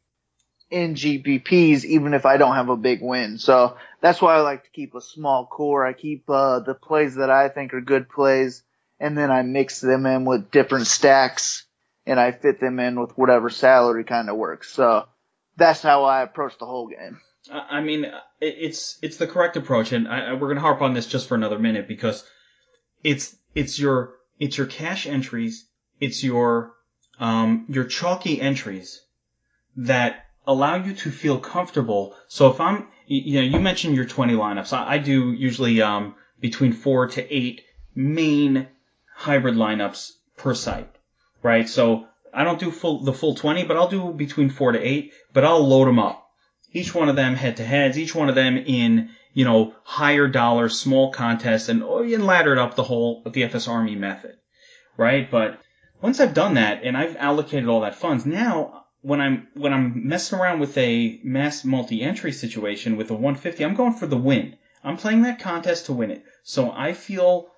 in GPPs, even if I don't have a big win. So that's why I like to keep a small core. I keep the plays that I think are good plays, and then I mix them in with different stacks, and I fit them in with whatever salary kind of works. So that's how I approach the whole game. I mean, it's the correct approach, and we're gonna harp on this just for another minute because it's your cash entries, it's your chalky entries that allow you to feel comfortable. So if you mentioned your 20 lineups. I do usually between 4 to 8 main hybrid lineups per site, right? So I don't do the full 20, but I'll do between 4 to 8, but I'll load them up. Each one of them head-to-heads, each one of them in, higher dollar, small contests, and ladder it up the whole DFS Army method, right? But once I've done that and I've allocated all that funds, now when I'm messing around with a mass multi-entry situation with a 150, I'm going for the win. I'm playing that contest to win it. So I feel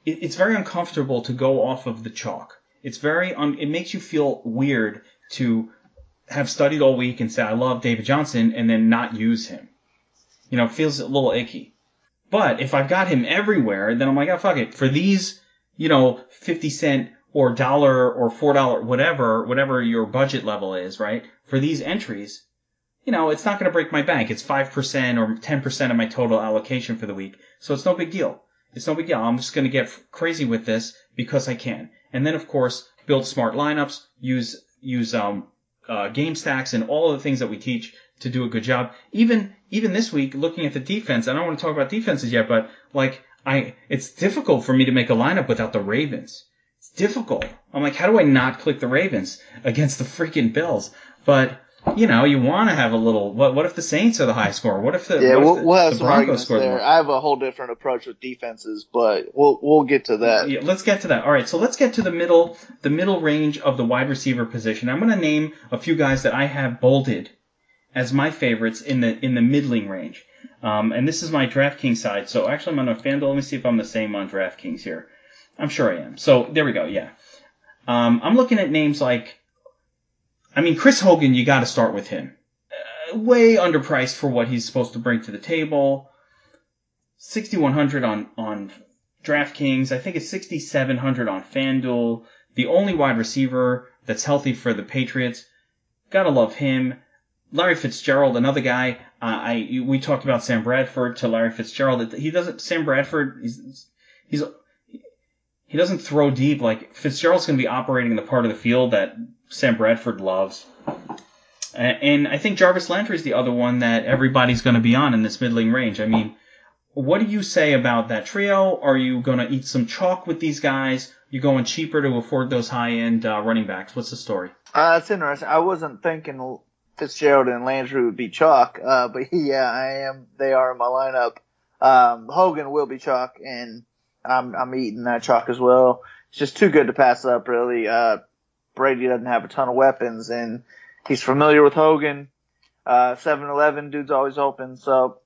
it's very uncomfortable to go off of the chalk. It makes you feel weird to have studied all week and say, I love David Johnson, and then not use him. It feels a little icky. But if I've got him everywhere, then I'm like, oh, fuck it. For these, 50 cent or $1 or $4, whatever your budget level is, right? For these entries, it's not going to break my bank. It's 5% or 10% of my total allocation for the week. So it's no big deal. I'm just going to get crazy with this because I can. And then, of course, build smart lineups, use game stacks and all of the things that we teach to do a good job. Even this week, looking at the defense, I don't want to talk about defenses yet, but it's difficult for me to make a lineup without the Ravens. It's difficult. I'm like, how do I not click the Ravens against the freaking Bills? But you want to have a little. What if the Saints are the high score? What if we'll have the some Broncos score there. I have a whole different approach with defenses, but we'll get to that. Yeah, let's get to that. All right, so let's get to the middle range of the wide receiver position. I'm going to name a few guys that I have bolded as my favorites in the middling range. And this is my DraftKings side. So actually, I'm on FanDuel. Let me see if I'm the same on DraftKings here. I'm sure I am. So there we go. Yeah. I'm looking at names like, Chris Hogan, you got to start with him. Way underpriced for what he's supposed to bring to the table. 6,100 on DraftKings. I think it's 6,700 on FanDuel. The only wide receiver that's healthy for the Patriots. Gotta love him. Larry Fitzgerald, another guy. We talked about Sam Bradford to Larry Fitzgerald. Sam Bradford, he doesn't throw deep. Like, Fitzgerald's going to be operating the part of the field that Sam Bradford loves. And I think Jarvis Landry's the other one that everybody's going to be on in this middling range. What do you say about that trio? Are you going to eat some chalk with these guys? You going cheaper to afford those high-end running backs? What's the story? It's interesting. I wasn't thinking Fitzgerald and Landry would be chalk, but yeah, I am. They are in my lineup. Hogan will be chalk, and I'm eating that chalk as well. It's just too good to pass up, really. Brady doesn't have a ton of weapons, and he's familiar with Hogan. 7-Eleven, dude's always open, so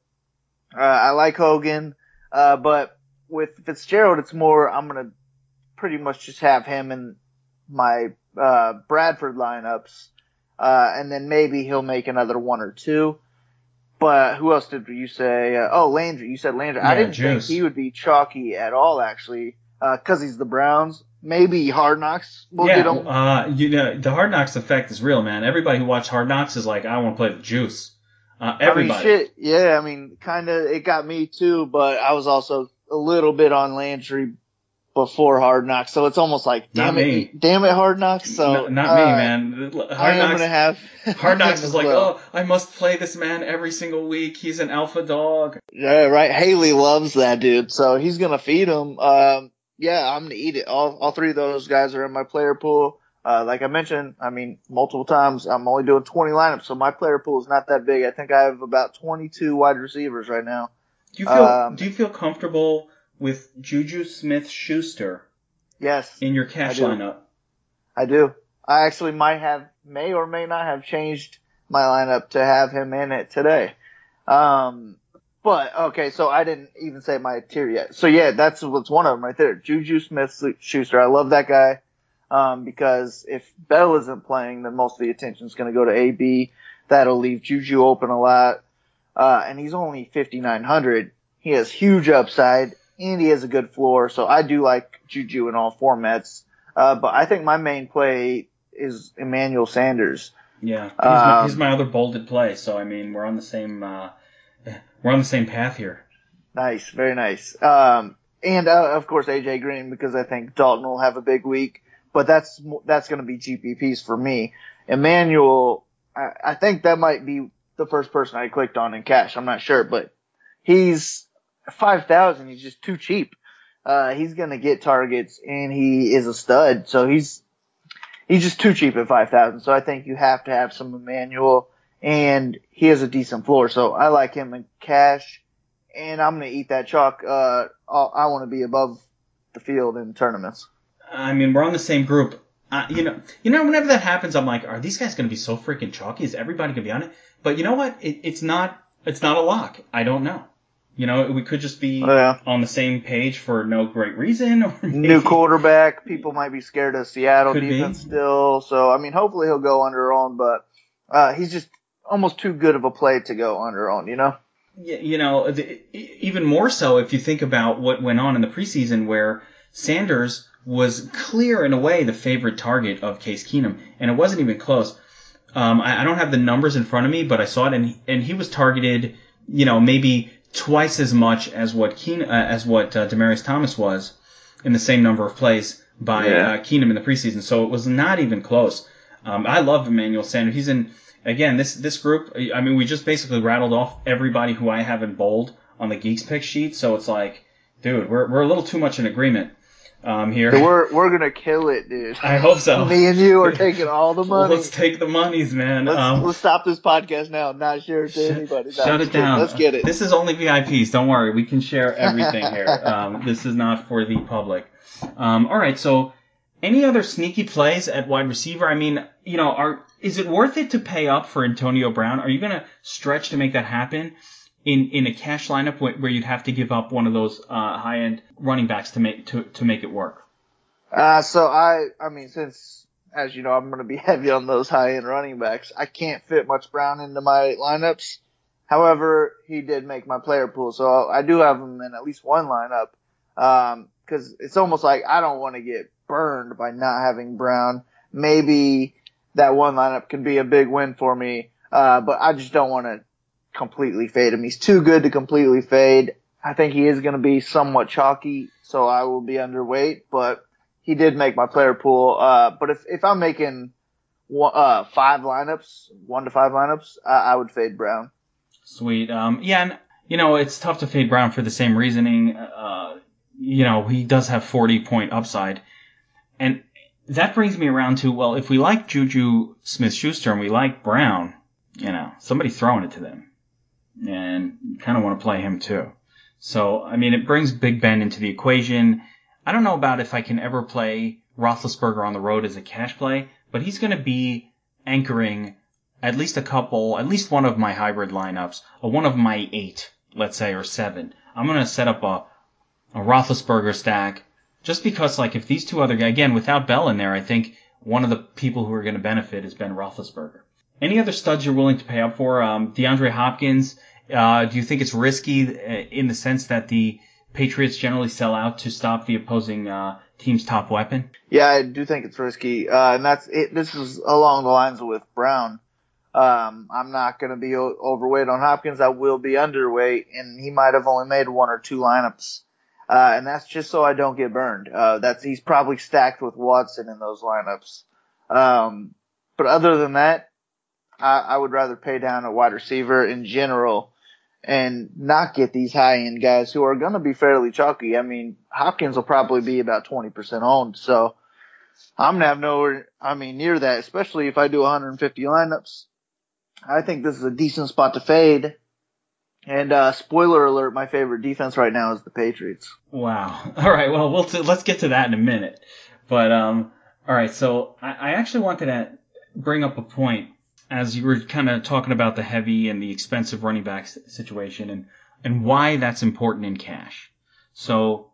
I like Hogan. But with Fitzgerald, it's more I'm going to pretty much just have him in my Bradford lineups, and then maybe he'll make another one or two. But who else did you say? Landry. You said Landry. Yeah, I didn't think he would be chalky at all, actually, because he's the Browns. Maybe Hard Knocks will get him. The Hard Knocks effect is real, man. Everybody who watched Hard Knocks is like, I want to play the juice. Everybody. Kind of, it got me too, but I was also a little bit on Landry before Hard Knocks, so it's almost like, damn it, Hard Knocks. So not me, man. Hard Knocks is like, well. I must play this man every single week. He's an alpha dog. Yeah, right. Haley loves that dude, so he's gonna feed him. Yeah, I'm gonna eat it. All three of those guys are in my player pool. Like I mentioned, multiple times, I'm only doing 20 lineups, so my player pool is not that big. I think I have about 22 wide receivers right now. Do you feel comfortable with Juju Smith-Schuster Yes. in your cash lineup. I do. I actually may or may not have changed my lineup to have him in it today. But okay, so I didn't even say my tier yet. So yeah, that's what's one of them right there. Juju Smith-Schuster. I love that guy. Because if Bell isn't playing, then most of the attention is going to go to AB. That'll leave Juju open a lot. And he's only 5,900. He has huge upside and he has a good floor. So I do like Juju in all formats. But I think my main play is Emmanuel Sanders. Yeah. He's my other bolded play. So I mean, we're on the same path here. Nice. Very nice. And of course AJ Green, because I think Dalton will have a big week, but that's going to be GPPs for me. Emmanuel, I think that might be the first person I clicked on in cash. I'm not sure, but he's 5,000. He's just too cheap. He's going to get targets and he is a stud. So he's just too cheap at 5,000. So I think you have to have some Emmanuel, and he has a decent floor. So I like him in cash, and I'm going to eat that chalk. I want to be above the field in tournaments. I mean, we're on the same group. You know, whenever that happens, I'm like, are these guys going to be so freaking chalky? Is everybody going to be on it? But you know what? It's not a lock. I don't know. You know, we could just be on the same page for no great reason. Or maybe new quarterback. People might be scared of Seattle defense still. So, I mean, hopefully he'll go under-owned, but he's just almost too good of a play to go under-owned, you know? Yeah, you know, even more so if you think about what went on in the preseason where Sanders was clear in a way the favorite target of Case Keenum, and it wasn't even close. I don't have the numbers in front of me, but I saw it, and he was targeted, you know, maybe twice as much as what Demaryius Thomas was in the same number of plays by Keenum in the preseason. So it was not even close. I love Emmanuel Sanders. He's in, again, this group. I mean, we just basically rattled off everybody who I have in bold on the Geeks pick sheet. So it's like, dude, we're a little too much in agreement. Here. We're gonna kill it, dude. I hope so. Me and you are taking all the money. Let's take the monies, man. Let's stop this podcast now. Not share it to anybody. Shut it down. Let's get it. This is only VIPs. Don't worry. We can share everything here. This is not for the public. All right. So, any other sneaky plays at wide receiver? I mean, you know, is it worth it to pay up for Antonio Brown? Are you gonna stretch to make that happen? In a cash lineup where you'd have to give up one of those high-end running backs to make it work? So I mean, since, as you know, I'm going to be heavy on those high-end running backs, I can't fit much Brown into my lineups. However, he did make my player pool, so I do have him in at least one lineup. Cause it's almost like I don't want to get burned by not having Brown. Maybe that one lineup can be a big win for me. But I just don't want to completely fade him. He's too good to completely fade. I think he is going to be somewhat chalky, so I will be underweight, but he did make my player pool. But if I'm making 1 to 5 lineups, I would fade Brown. Sweet. Yeah, and you know, it's tough to fade Brown for the same reasoning. You know, he does have 40-point upside. And that brings me around to, well, if we like Juju Smith-Schuster and we like Brown, you know, somebody's throwing it to them. And you kind of want to play him too. So, I mean, it brings Big Ben into the equation. I don't know about if I can ever play Roethlisberger on the road as a cash play, but he's going to be anchoring at least one of my hybrid lineups, or one of my 8, let's say, or 7. I'm going to set up a Roethlisberger stack just because, like, if these two other guys, again, without Bell in there, I think one of the people who are going to benefit is Ben Roethlisberger. Any other studs you're willing to pay up for? DeAndre Hopkins, do you think it's risky in the sense that the Patriots generally sell out to stop the opposing team's top weapon? Yeah, I do think it's risky. And that's it. This is along the lines with Brown. I'm not going to be overweight on Hopkins. I will be underweight, and he might have only made 1 or 2 lineups. And that's just so I don't get burned. He's probably stacked with Watson in those lineups. But other than that, I would rather pay down a wide receiver in general and not get these high-end guys who are going to be fairly chalky. I mean, Hopkins will probably be about 20% owned, so I'm going to have nowhere, near that, especially if I do 150 lineups. I think this is a decent spot to fade. And spoiler alert, my favorite defense right now is the Patriots. Wow. All right. Well, let's get to that in a minute. But all right. So I actually wanted to bring up a point as you were kind of talking about the heavy and the expensive running back situation and why that's important in cash. So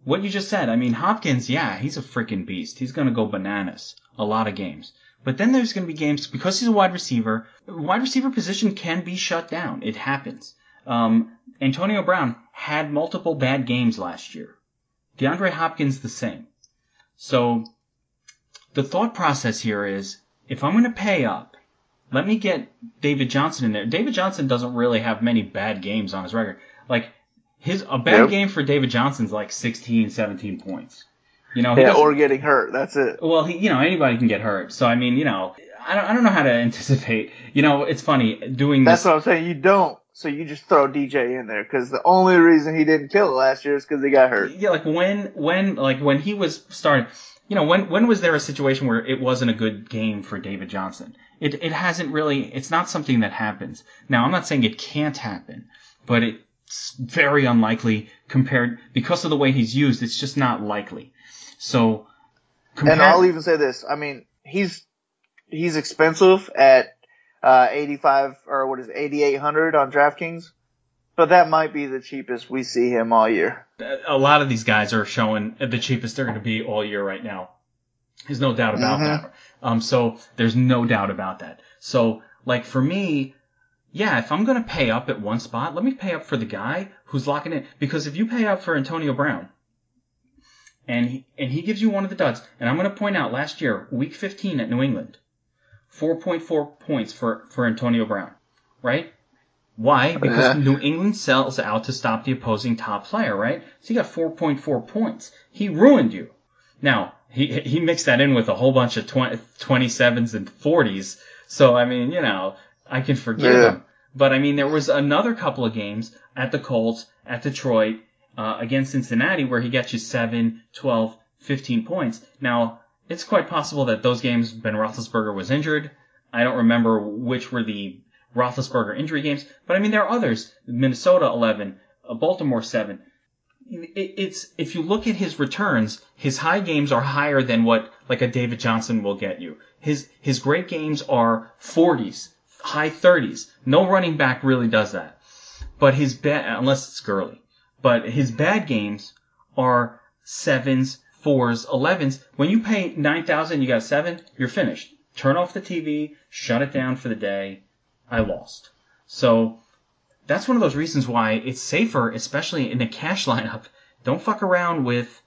what you just said, I mean, Hopkins, yeah, he's a freaking beast. He's going to go bananas a lot of games. But then there's going to be games, because he's a wide receiver position can be shut down. It happens. Antonio Brown had multiple bad games last year. DeAndre Hopkins the same. So the thought process here is, if I'm going to pay up, let me get David Johnson in there. David Johnson doesn't really have many bad games on his record. Like, a bad game for David Johnson's like 16, 17 points. You know, or getting hurt. That's it. Well, anybody can get hurt. So, I mean, I don't know how to anticipate. It's funny doing this. That's what I'm saying. You don't. So you just throw DJ in there because the only reason he didn't kill it last year is because he got hurt. Yeah, like when he was starting, when was there a situation where it wasn't a good game for David Johnson? It hasn't really. It's not something that happens. Now, I'm not saying it can't happen, but it's very unlikely because of the way he's used. It's just not likely. So, and I'll even say this. I mean, he's expensive at 85 or what is it, 8,800 on DraftKings, but that might be the cheapest we see him all year. A lot of these guys are showing the cheapest they're going to be all year right now. There's no doubt about that. So there's no doubt about that. So like for me, yeah, if I'm going to pay up at one spot, let me pay up for the guy who's locking in, because if you pay up for Antonio Brown and he gives you one of the duds, and I'm going to point out last year, week 15 at New England, 4.4 points for Antonio Brown, right? Why? Because New England sells out to stop the opposing top player, right? So he got 4.4 points. He ruined you. Now, he mixed that in with a whole bunch of 27s and 40s. So, I mean, I can forgive him. But, I mean, there was another couple of games at the Colts, at Detroit, against Cincinnati where he got you 7, 12, 15 points. Now, it's quite possible that those games Ben Roethlisberger was injured. I don't remember which were the Roethlisberger injury games, but I mean there are others. Minnesota 11, Baltimore 7. It's if you look at his returns, his high games are higher than what like a David Johnson will get you. His great games are 40s, high 30s. No running back really does that. But his unless it's Gurley. But his bad games are 7s, 4s, 11s. When you pay $9,000, you got 7, you're finished. Turn off the TV, shut it down for the day. I lost. So that's one of those reasons why it's safer, especially in a cash lineup. Don't fuck around with,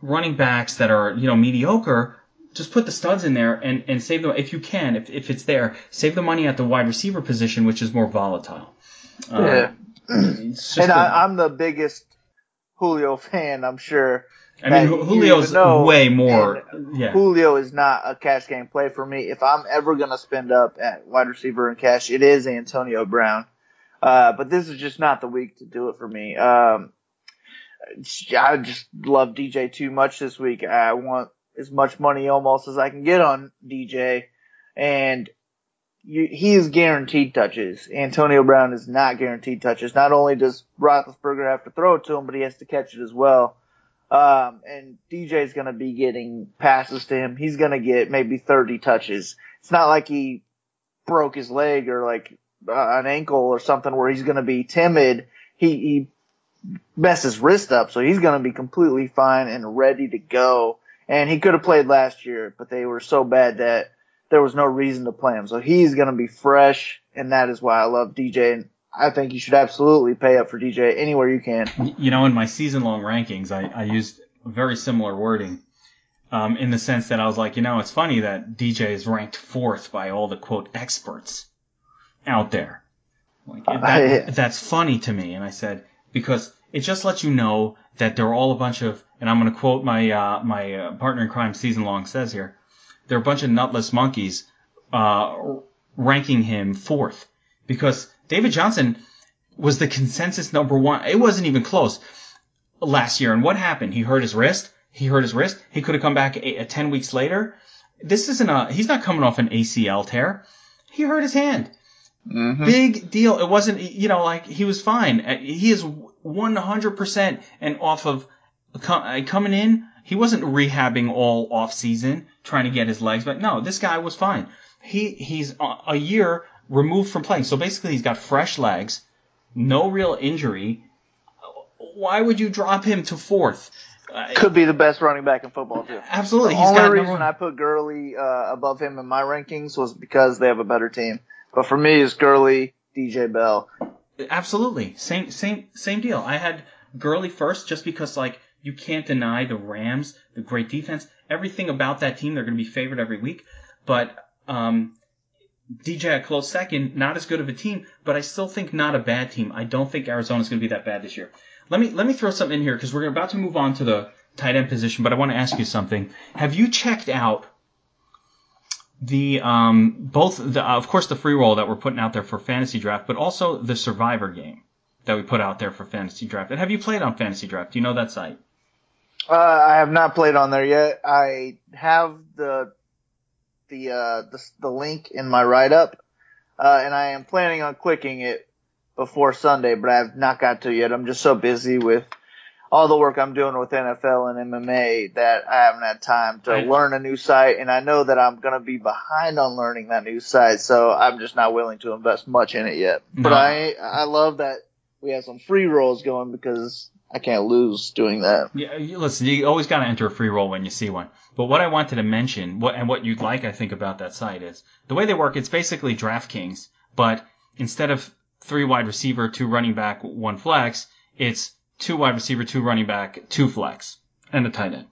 running backs that are, mediocre. Just put the studs in there and save them if you can, if it's there. Save the money at the wide receiver position, which is more volatile. Yeah. And I'm the biggest Julio fan, I'm sure. I mean, Julio's way more. Yeah. Julio is not a cash game play for me. If I'm ever going to spend up at wide receiver in cash, it is Antonio Brown. But this is just not the week to do it for me. I just love DJ too much this week. I want as much money almost as I can get on DJ. And he is guaranteed touches. Antonio Brown is not guaranteed touches. Not only does Roethlisberger have to throw it to him, but he has to catch it as well. And DJ's going to be getting passes to him. He's going to get maybe 30 touches. It's not like he broke his leg or like an ankle or something where he's going to be timid. He messed his wrist up, so he's going to be completely fine and ready to go. And he could have played last year, but they were so bad that there was no reason to play him. So he's going to be fresh, and that is why I love DJ. And I think you should absolutely pay up for DJ anywhere you can. In my season-long rankings, I used very similar wording in the sense that I was like, it's funny that DJ is ranked 4th by all the, quote, experts out there. Like, that's funny to me. And I said, because it just lets you know that they're all a bunch of, and I'm going to quote my partner in crime season-long says here, they're a bunch of nutless monkeys ranking him 4th. Because David Johnson was the consensus number 1. It wasn't even close last year. And what happened? He hurt his wrist. He could have come back 10 weeks later. He's not coming off an ACL tear. He hurt his hand. Mm-hmm. Big deal. It wasn't, like he was fine. He is 100% and off of coming in. He wasn't rehabbing all off season trying to get his legs back. No, this guy was fine. He's a year removed from playing. So basically he's got fresh legs, no real injury. Why would you drop him to fourth? Could be the best running back in football too. Absolutely. The only reason I put Gurley above him in my rankings was because they have a better team. But for me, it's Gurley, DJ Bell. Absolutely. Same deal. I had Gurley first just because, you can't deny the Rams, the great defense, everything about that team. They're going to be favored every week. But DJ a close second, not as good of a team, but I still think not a bad team. I don't think Arizona's going to be that bad this year. Let me throw something in here because we're about to move on to the tight end position, but I want to ask you something. Have you checked out the of course the free roll that we're putting out there for fantasy draft, but also the Survivor game that we put out there for fantasy draft? And have you played on fantasy draft? Do you know that site? I have not played on there yet. I have the link in my write-up, and I am planning on clicking it before Sunday, but I have not got to it yet. I'm just so busy with all the work I'm doing with NFL and MMA that I haven't had time to learn a new site, and I know that I'm going to be behind on learning that new site, so I'm just not willing to invest much in it yet. No. But I love that we have some free rolls going because I can't lose doing that. Yeah, listen, you always got to enter a free roll when you see one. But what I wanted to mention, what you'd like, I think, about that site is the way they work. It's basically DraftKings, but instead of 3 wide receiver, 2 running back, 1 flex, it's 2 wide receiver, 2 running back, 2 flex, and a tight end.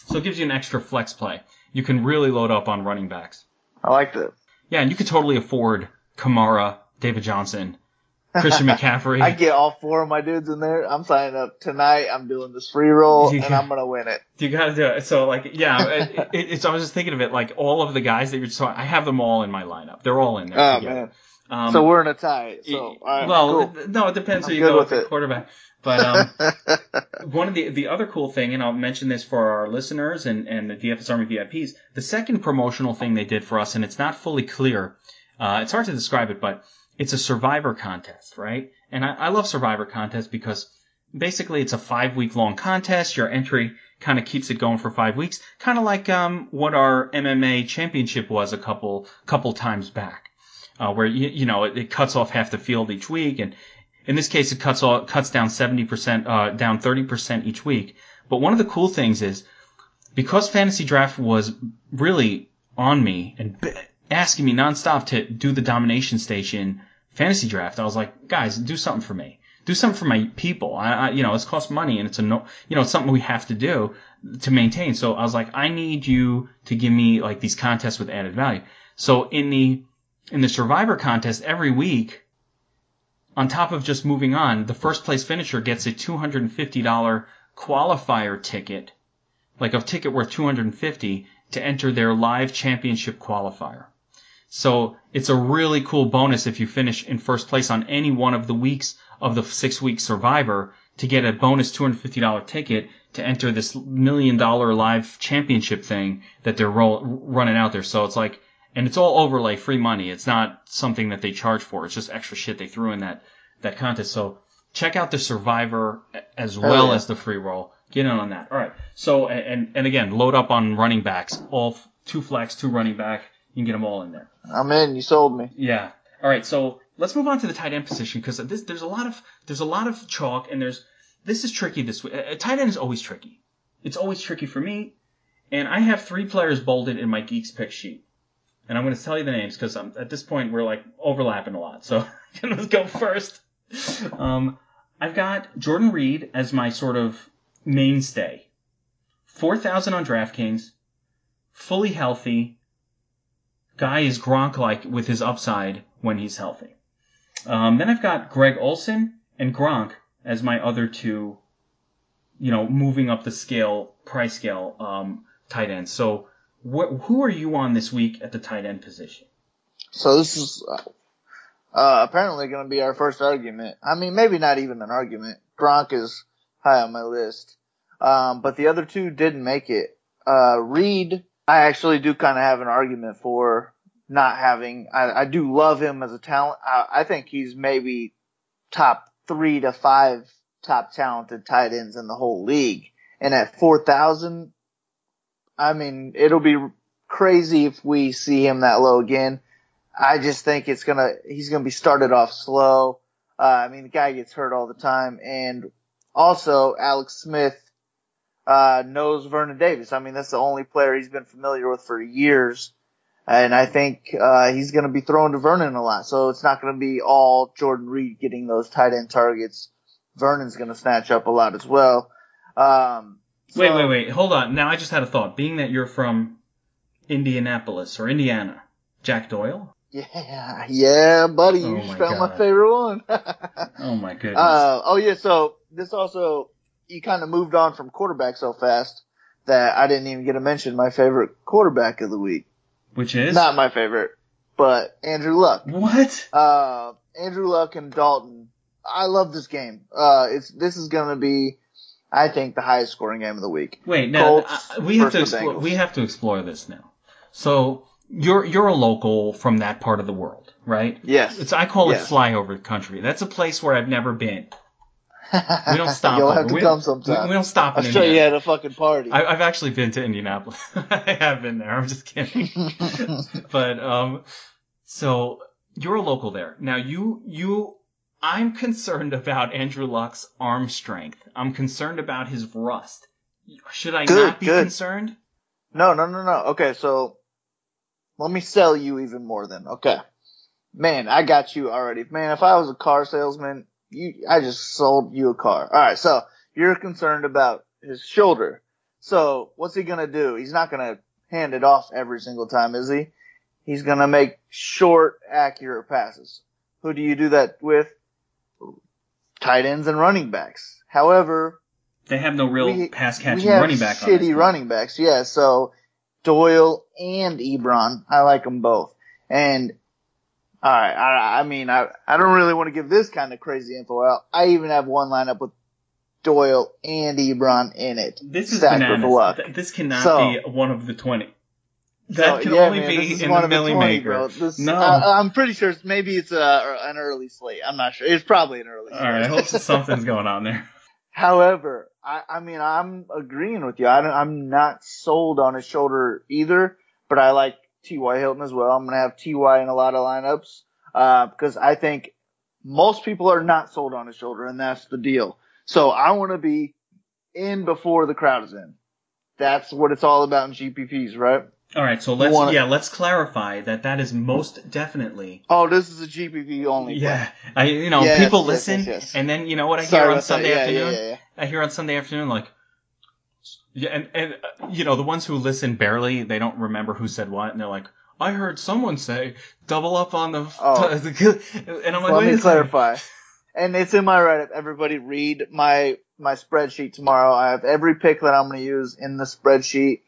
So it gives you an extra flex play. You can really load up on running backs. I like that. Yeah, and you could totally afford Kamara, David Johnson, Christian McCaffrey. I get all 4 of my dudes in there. I'm signing up tonight. I'm doing this free roll, and I'm going to win it. You got to do it. So, I was just thinking of it, all of the guys that you're so I have them all in my lineup. They're all in there. Oh, together. Man. So we're in a tie. So, cool. No, it depends who you go with the quarterback. But one of the other cool thing, and I'll mention this for our listeners and the DFS Army VIPs, the second promotional thing they did for us, and it's not fully clear. It's hard to describe it, but it's a Survivor contest, right? And I love Survivor contests because basically it's a 5-week long contest. Your entry kind of keeps it going for 5 weeks, kind of like what our MMA championship was a couple times back, where it cuts off half the field each week, and in this case it cuts down 70%, down 30% each week. But one of the cool things is because Fantasy Draft was really on me and asking me nonstop to do the Domination Station Fantasy Draft, I was like, guys, do something for me. Do something for my people. It's cost money and it's something we have to do to maintain. So I was like, I need you to give me these contests with added value. So in the Survivor contest every week, on top of just moving on, the first place finisher gets a $250 qualifier ticket, like a ticket worth $250 to enter their live championship qualifier. So it's a really cool bonus if you finish in first place on any one of the weeks of the 6-week Survivor to get a bonus $250 ticket to enter this $1 million live championship thing that they're running out there. So it's and it's all overlay free money. It's not something that they charge for. It's just extra shit they threw in that contest. So check out the Survivor as well as the free roll. Get in on that. All right. So, and again, load up on running backs. All 2 flex, 2 running back. You can get them all in there. I'm in. You sold me. Yeah. All right. So let's move on to the tight end position because there's a lot of chalk and this is tricky this week. A tight end is always tricky. It's always tricky for me. And I have 3 players bolded in my Geeks pick sheet. And I'm going to tell you the names because at this point we're overlapping a lot. So let's go first. I've got Jordan Reed as my sort of mainstay. 4,000 on DraftKings, fully healthy. Guy is Gronk-like with his upside when he's healthy. Then I've got Greg Olsen and Gronk as my other 2, moving up the price scale, tight ends. So who are you on this week at the tight end position? So this is apparently going to be our first argument. I mean, maybe not even an argument. Gronk is high on my list. But the other 2 didn't make it. Reed, I actually do kind of have an argument for not having. I do love him as a talent. I think he's maybe top 3 to 5 top talented tight ends in the whole league. And at 4,000, I mean, it'll be crazy if we see him that low again. I just think he's gonna be started off slow. I mean, the guy gets hurt all the time, and also Alex Smith knows Vernon Davis. I mean, that's the only player he's been familiar with for years, and I think he's going to be throwing to Vernon a lot. So it's not going to be all Jordan Reed getting those tight end targets. Vernon's going to snatch up a lot as well. Wait. Hold on. Now I just had a thought. Being that you're from Indianapolis or Indiana, Jack Doyle? Yeah, buddy. You just found my favorite one. Oh my goodness. So this also, you kind of moved on from quarterback so fast that I didn't even get to mention my favorite quarterback of the week. Which is? Not my favorite, but Andrew Luck. What? Andrew Luck and Dalton. I love this game. This is gonna be, I think, the highest scoring game of the week. Wait, now we have to explore this now. So you're a local from that part of the world, right? Yes. I call it flyover country. That's a place where I've never been. We don't stop. You'll have to come sometime. We don't stop in Indiana. I'll show you at a fucking party. I've actually been to Indianapolis. I have been there. I'm just kidding. But so you're a local there. Now I'm concerned about Andrew Luck's arm strength. I'm concerned about his rust. Should I not be concerned? No. Okay, so let me sell you even more then. Okay. Man, I got you already. Man, if I was a car salesman, I just sold you a car. All right, so you're concerned about his shoulder. So what's he going to do? He's not going to hand it off every single time, is he? He's going to make short, accurate passes. Who do you do that with? Tight ends and running backs. However, they have no real pass-catching running back. We have shitty running backs, yeah. So Doyle and Ebron, I like them both. And all right, I mean, I don't really want to give this kind of crazy info out. I even have one lineup with Doyle and Ebron in it. This is bananas. This cannot be one of the 20. That can only be in the Millie Maker. No. I'm pretty sure maybe it's an early slate. I'm not sure. It's probably an early slate. All right, I hope something's going on there. However, I mean, I'm agreeing with you. I'm not sold on his shoulder either, but I like T.Y. Hilton as well. I'm going to have T.Y. in a lot of lineups because I think most people are not sold on his shoulder, and that's the deal. So I want to be in before the crowd is in. That's what it's all about in GPPs, right? All right, so let's clarify that is most definitely. Oh, this is a GPP only. Yeah, people listen, and then you know what I hear on Sunday afternoon. Yeah. I hear on Sunday afternoon and the ones who listen barely, they don't remember who said what, and they're like, I heard someone say double up on the. And I'm like, let me clarify. And it's in my write-up. Everybody read my spreadsheet tomorrow. I have every pick that I'm going to use in the spreadsheet.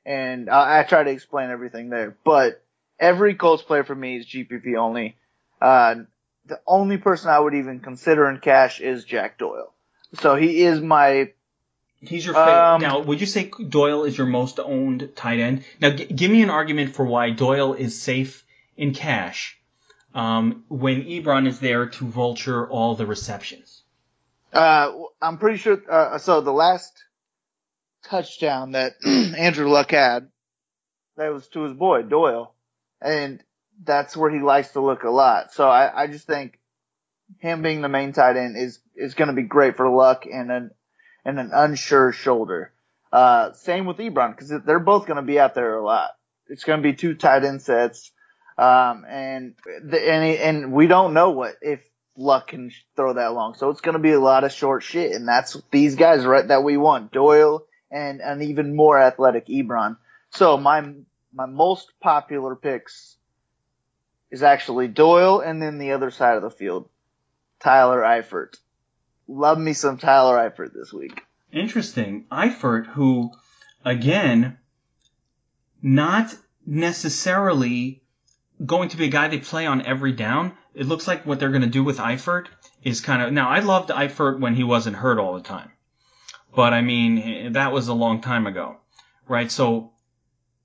And I try to explain everything there. But every Colts player for me is GPP only. The only person I would even consider in cash is Jack Doyle. So he is my... He's your favorite. Now, would you say Doyle is your most owned tight end? Now, give me an argument for why Doyle is safe in cash when Ebron is there to vulture all the receptions. I'm pretty sure... so the last touchdown that Andrew Luck had, that was to his boy, Doyle. And that's where he likes to look a lot. So I just think him being the main tight end is going to be great for Luck and an unsure shoulder. Same with Ebron, because they're both going to be out there a lot. It's going to be 2 tight end sets. And we don't know if Luck can throw that long. So it's going to be a lot of short shit. And that's these guys that we want. Doyle and an even more athletic Ebron. So my most popular picks is actually Doyle and then the other side of the field, Tyler Eifert. Love me some Tyler Eifert this week. Interesting. Eifert, who, again, not necessarily going to be a guy they play on every down. It looks like what they're going to do with Eifert is kind of... Now, I loved Eifert when he wasn't hurt all the time. But, I mean, that was a long time ago, right? So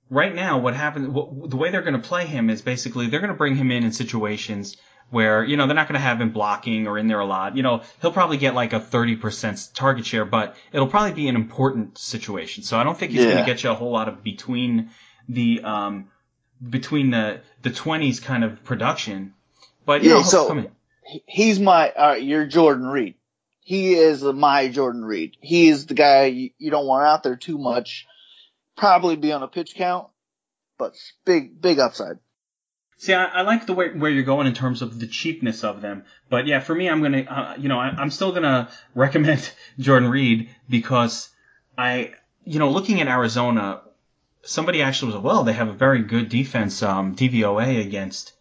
right now what happens, the way they're going to play him is basically they're going to bring him in situations where, they're not going to have him blocking or in there a lot. He'll probably get like a 30% target share, but it'll probably be an important situation. So I don't think he's going to get you a whole lot of between the 20s kind of production. But, so he's you're Jordan Reed. He is my Jordan Reed. He is the guy you don't want out there too much. Probably be on a pitch count, but big upside. See, I like the way where you're going in terms of the cheapness of them. But yeah, for me, I'm going to, I'm still going to recommend Jordan Reed because looking at Arizona, somebody actually was, well, they have a very good defense, DVOA against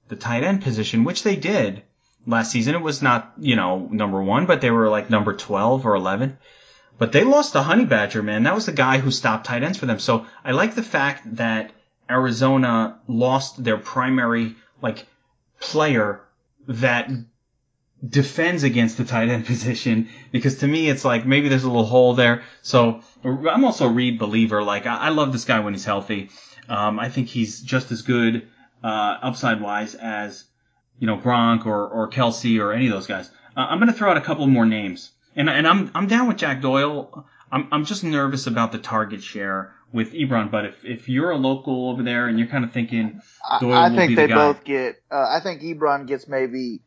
the tight end position, which they did last season. It was not, number 1, but they were like number 12 or 11. But they lost to Honey Badger, man. That was the guy who stopped tight ends for them. So I like the fact that Arizona lost their primary, player that defends against the tight end position, because to me it's like maybe there's a little hole there. So I'm also a Reed believer. I love this guy when he's healthy. I think he's just as good, upside wise as, Gronk or Kelsey or any of those guys. I'm going to throw out a couple more names. And I'm down with Jack Doyle. I'm just nervous about the target share with Ebron, but if you're a local over there and you're kind of thinking Doyle will be the guy. Both get, I think Ebron gets maybe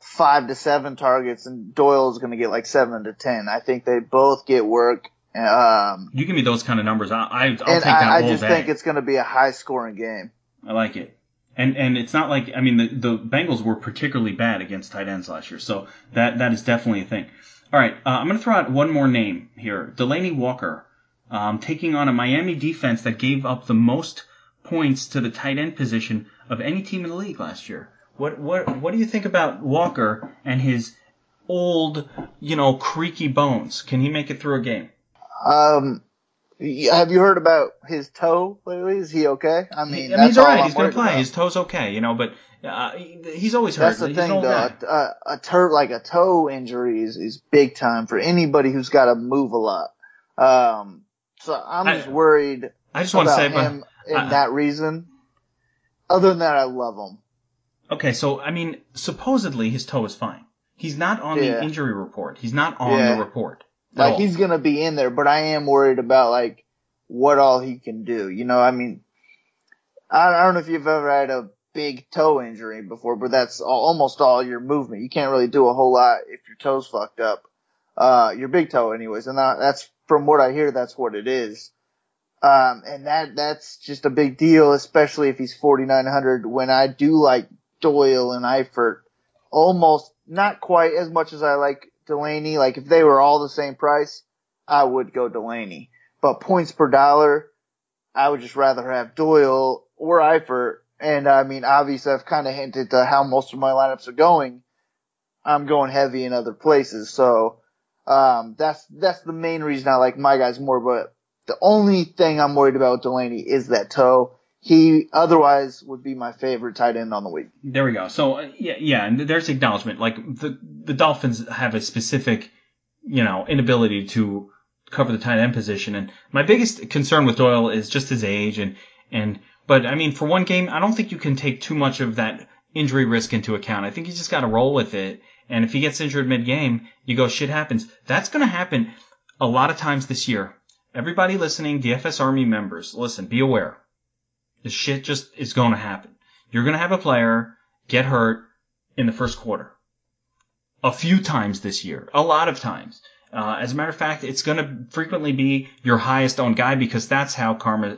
5 to 7 targets and Doyle is going to get like 7 to 10. I think they both get work. You give me those kind of numbers. I'll take that all day. I just think it's going to be a high scoring game. I like it. And it's not like, the Bengals were particularly bad against tight ends last year, so that is definitely a thing. All right, I'm going to throw out one more name here. Delanie Walker, taking on a Miami defense that gave up the most points to the tight end position of any team in the league last year. What do you think about Walker and his old, creaky bones? Can he make it through a game? Have you heard about his toe lately? Is he okay? He's all right. He's going to play. His toe's okay, but he's always hurt. That's the thing, though. A toe injury is big time for anybody who's got to move a lot. So I'm just worried. I just want to say, him in that reason. Other than that, I love him. Okay, so supposedly his toe is fine. He's not on the injury report. He's not on the report. He's gonna be in there, but I am worried about what all he can do. I don't know if you've ever had a big toe injury before, but that's almost all your movement. You can't really do a whole lot if your toe's fucked up. Your big toe anyways, and that's, from what I hear, that's what it is. And that's just a big deal, especially if he's 4,900, when I do like Doyle and Eifert almost not quite as much as I like Delanie. If they were all the same price, I would go Delanie. But points per dollar, I would just rather have Doyle or Eifert. And obviously I've kind of hinted to how most of my lineups are going. I'm going heavy in other places. So, that's the main reason I like my guys more. But the only thing I'm worried about with Delanie is that toe. He otherwise would be my favorite tight end on the week. There we go. So and there's acknowledgement. The Dolphins have a specific, inability to cover the tight end position, and my biggest concern with Doyle is just his age but for one game, I don't think you can take too much of that injury risk into account. I think you just got to roll with it, and if he gets injured mid-game, you go, shit happens. That's going to happen a lot of times this year. Everybody listening, DFS Army members, listen, be aware. This shit just is going to happen. You're going to have a player get hurt in the first quarter. A few times this year. A lot of times. As a matter of fact, it's going to frequently be your highest owned guy, because that's how karma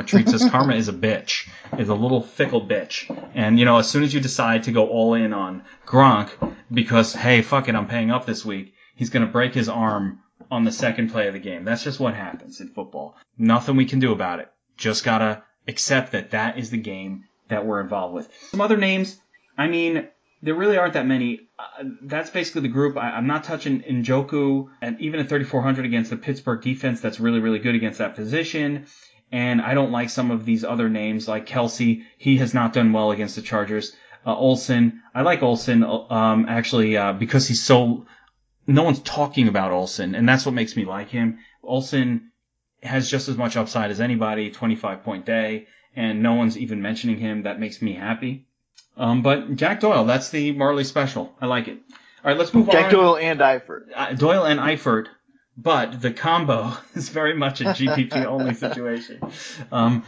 treats us. Karma is a bitch. Is a little fickle bitch. And, as soon as you decide to go all in on Gronk because, hey, fuck it, I'm paying up this week, he's going to break his arm on the second play of the game. That's just what happens in football. Nothing we can do about it. Just gotta accept that is the game that we're involved with. Some other names, there really aren't that many. That's basically the group. I'm not touching Njoku, and even at 3,400 against the Pittsburgh defense, that's really, really good against that position. And I don't like some of these other names like Kelsey. He has not done well against the Chargers. Olsen, I like Olsen, because he's no one's talking about Olsen, and that's what makes me like him. Olsen has just as much upside as anybody, 25-point day, and no one's even mentioning him. That makes me happy. But Jack Doyle, that's the Marley special. I like it. All right, let's move on. Jack Doyle and Eifert. Doyle and Eifert, but the combo is very much a GPP only situation.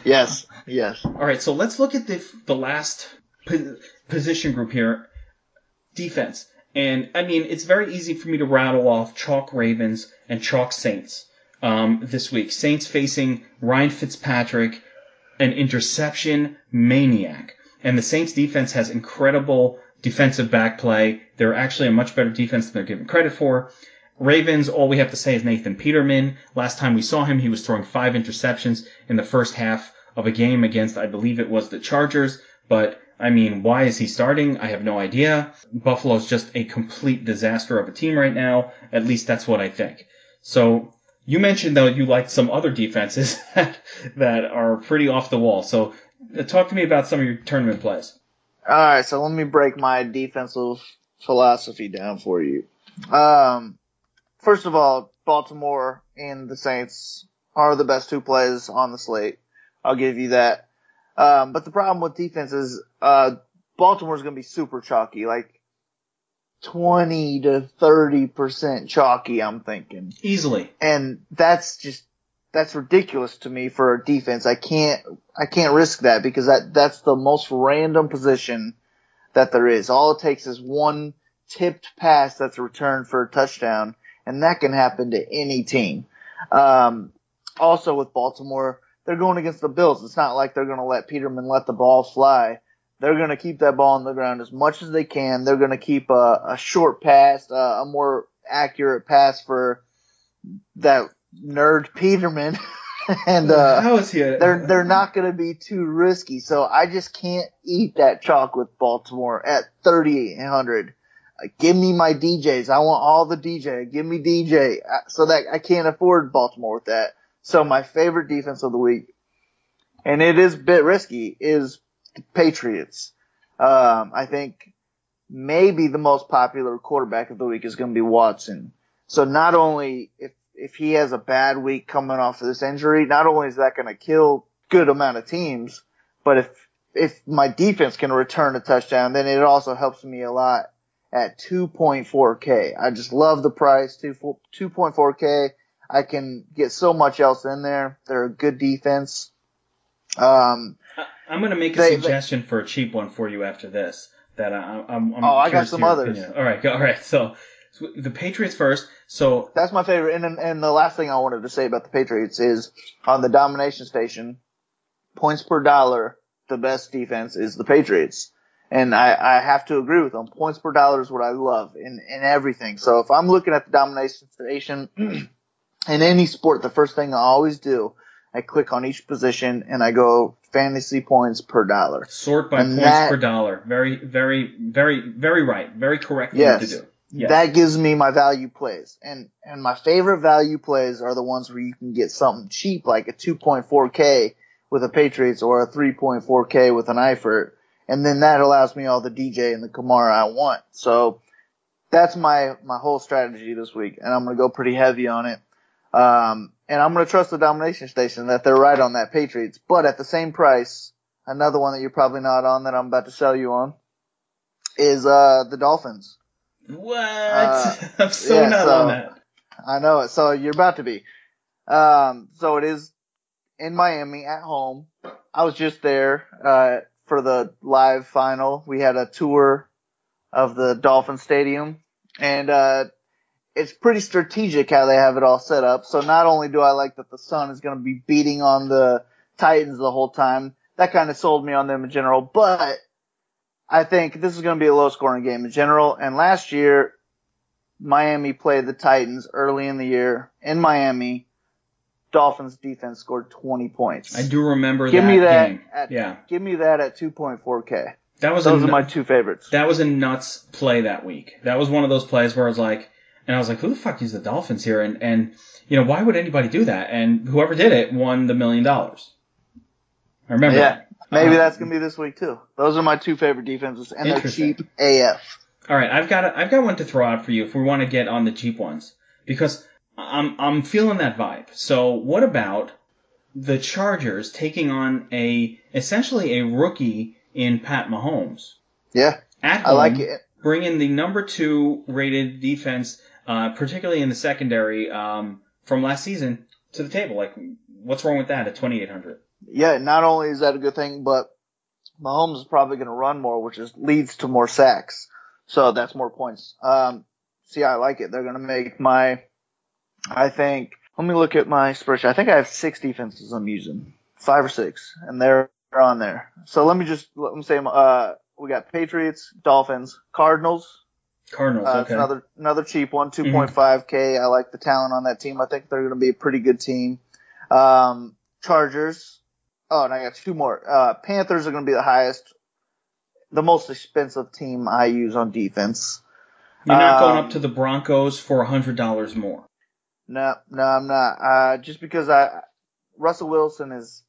Yes. All right, so let's look at the last position group here, defense. And, I mean, it's very easy for me to rattle off chalk Ravens and chalk Saints this week. Saints facing Ryan Fitzpatrick, an interception maniac. And the Saints defense has incredible defensive back play. They're actually a much better defense than they're given credit for. Ravens, all we have to say is Nathan Peterman. Last time we saw him, he was throwing 5 interceptions in the first half of a game against, I believe it was the Chargers. But, I mean, why is he starting? I have no idea. Buffalo's just a complete disaster of a team right now. At least that's what I think. So, you mentioned, though, you liked some other defenses that are pretty off the wall. So, talk to me about some of your tournament plays. All right, so let me break my defensive philosophy down for you. First of all, Baltimore and the Saints are the best 2 plays on the slate. I'll give you that. But the problem with defense is Baltimore's going to be super chalky, like 20 to 30% chalky, I'm thinking. Easily. And that's ridiculous to me for a defense. I can't risk that because that's the most random position that there is. All it takes is one tipped pass that's returned for a touchdown, and that can happen to any team. Also with Baltimore, they're going against the Bills. It's not like they're going to let Peterman let the ball fly. They're going to keep that ball on the ground as much as they can. They're going to keep a short pass, a more accurate pass for that nerd Peterman. And how is he? They're not going to be too risky. So I just can't eat that chalk with Baltimore at 3,800. Give me my DJs. I want all the DJ. Give me DJ. So that I can't afford Baltimore with that. So my favorite defense of the week, and it is a bit risky, is the Patriots. I think maybe the most popular quarterback of the week is going to be Watson. So not only if he has a bad week coming off of this injury, not only is that going to kill good amount of teams, but if my defense can return a touchdown, then it also helps me a lot at 2.4K. I just love the price, 2.4K. I can get so much else in there. They're a good defense. I'm going to make a suggestion for a cheap one for you after this. That I'm I got some others. Opinion. All right. So the Patriots first. So that's my favorite. And the last thing I wanted to say about the Patriots is on the domination station, points per dollar, the best defense is the Patriots. And I have to agree with them. Points per dollar is what I love in everything. So if I'm looking at the domination station in any sport, the first thing I always do, I click on each position and I go fantasy points per dollar. Sort by points per dollar. Very, very, very, very right. Very correct thing to do. Yes. That gives me my value plays. And my favorite value plays are the ones where you can get something cheap like a 2.4K with a Patriots or a 3.4K with an Eifert. And then that allows me all the DJ and the Kamara I want. So that's my whole strategy this week. And I'm going to go pretty heavy on it. And I'm going to trust the domination station that they're right on that Patriots. But at the same price, another one that you're probably not on that I'm about to sell you on is the Dolphins. What? I'm not on that. I know it. So you're about to be. So it is in Miami at home. I was just there for the live final. We had a tour of the Dolphin Stadium. And it's pretty strategic how they have it all set up. So not only do I like that the sun is going to be beating on the Titans the whole time, that kind of sold me on them in general, but I think this is going to be a low-scoring game in general. And last year, Miami played the Titans early in the year in Miami. Dolphins defense scored 20 points. I do remember Give me that game. Give me that at 2.4K. Those are my two favorites. That was a nuts play that week. That was one of those plays where I was like, who the fuck is the Dolphins here? And why would anybody do that? And whoever did it won the $1 million. I remember that. Maybe that's going to be this week too. Those are my two favorite defenses, and they're cheap AF. All right, I've got one to throw out for you if we want to get on the cheap ones, because I'm feeling that vibe. So what about the Chargers taking on essentially a rookie in Pat Mahomes. Yeah, At home, I like it. Bringing the number 2 rated defense, particularly in the secondary, from last season to the table. Like, what's wrong with that at 2,800? Yeah, not only is that a good thing, but Mahomes is probably going to run more, which leads to more sacks. So that's more points. See, I like it. They're going to make let me look at my spreadsheet. I think I have 6 defenses I'm using. 5 or 6. And they're on there. So let me say, we got Patriots, Dolphins, Cardinals. Okay. It's another cheap one, 2.5K. I like the talent on that team. I think they're going to be a pretty good team. Chargers. Oh, and I got 2 more. Panthers are going to be the most expensive team I use on defense. You're not going up to the Broncos for $100 more. No, I'm not. Just because Russell Wilson is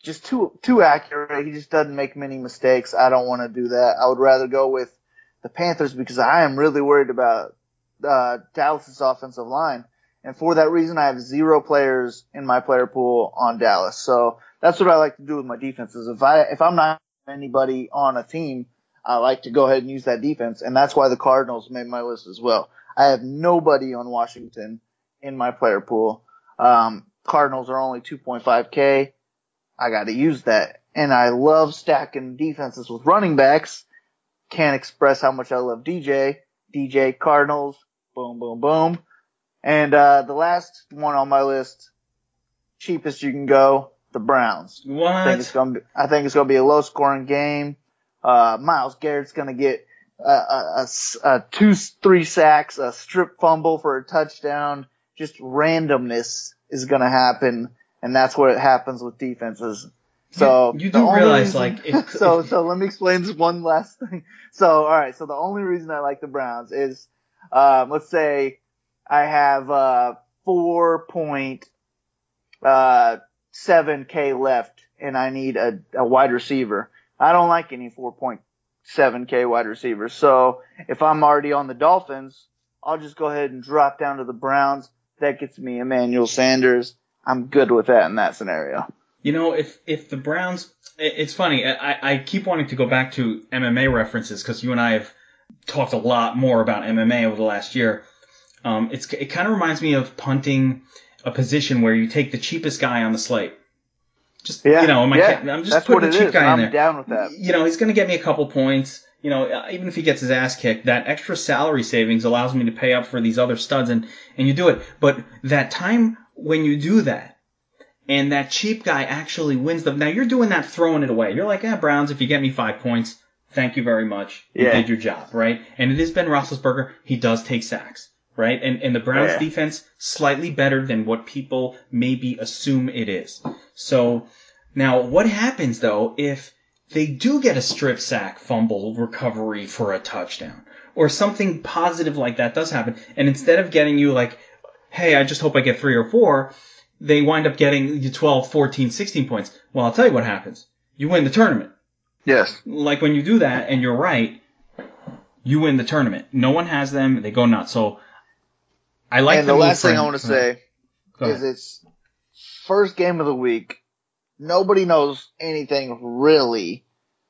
just too accurate. He just doesn't make many mistakes. I don't want to do that. I would rather go with the Panthers because I am really worried about Dallas's offensive line. And for that reason, I have 0 players in my player pool on Dallas. So that's what I like to do with my defenses. If I'm not anybody on a team, I like to go ahead and use that defense. And that's why the Cardinals made my list as well. I have nobody on Washington in my player pool. Cardinals are only 2.5K. I got to use that. And I love stacking defenses with running backs. Can't express how much I love DJ. DJ, Cardinals, boom, boom, boom. And the last one on my list, cheapest you can go, the Browns. What? I think it's gonna be a low scoring game. Myles Garrett's gonna get 2-3 sacks, a strip fumble for a touchdown. Just randomness is gonna happen, and that's what happens with defenses. So you do realize, so let me explain this one last thing. So all right, so the only reason I like the Browns is, let's say I have 4.7K left, and I need a wide receiver. I don't like any 4.7K wide receivers. So if I'm already on the Dolphins, I'll just go ahead and drop down to the Browns. That gets me Emmanuel Sanders. I'm good with that in that scenario. You know, if the Browns, it's funny. I keep wanting to go back to MMA references because you and I have talked a lot more about MMA over the last year. It kind of reminds me of punting a position where you take the cheapest guy on the slate. I'm just putting a cheap guy in there. I'm down with that. You know, he's going to get me a couple points. You know, even if he gets his ass kicked, that extra salary savings allows me to pay up for these other studs, and you do it. But that time when you do that, and that cheap guy actually wins now you're doing that throwing it away. You're like, Browns, if you get me 5 points, thank you very much. You did your job, right? And it is Ben Roethlisberger. He does take sacks, right? And the Browns defense, slightly better than what people maybe assume it is. So now what happens, though, if they do get a strip sack, fumble, recovery for a touchdown, or something positive like that does happen, and instead of getting you like, hey, I just hope I get 3 or 4, they wind up getting you 12, 14, 16 points. Well, I'll tell you what happens. You win the tournament. Yes. Like when you do that, and you're right, you win the tournament. No one has them. They go nuts. So I like the last thing I want to say is it's first game of the week. Nobody knows anything really.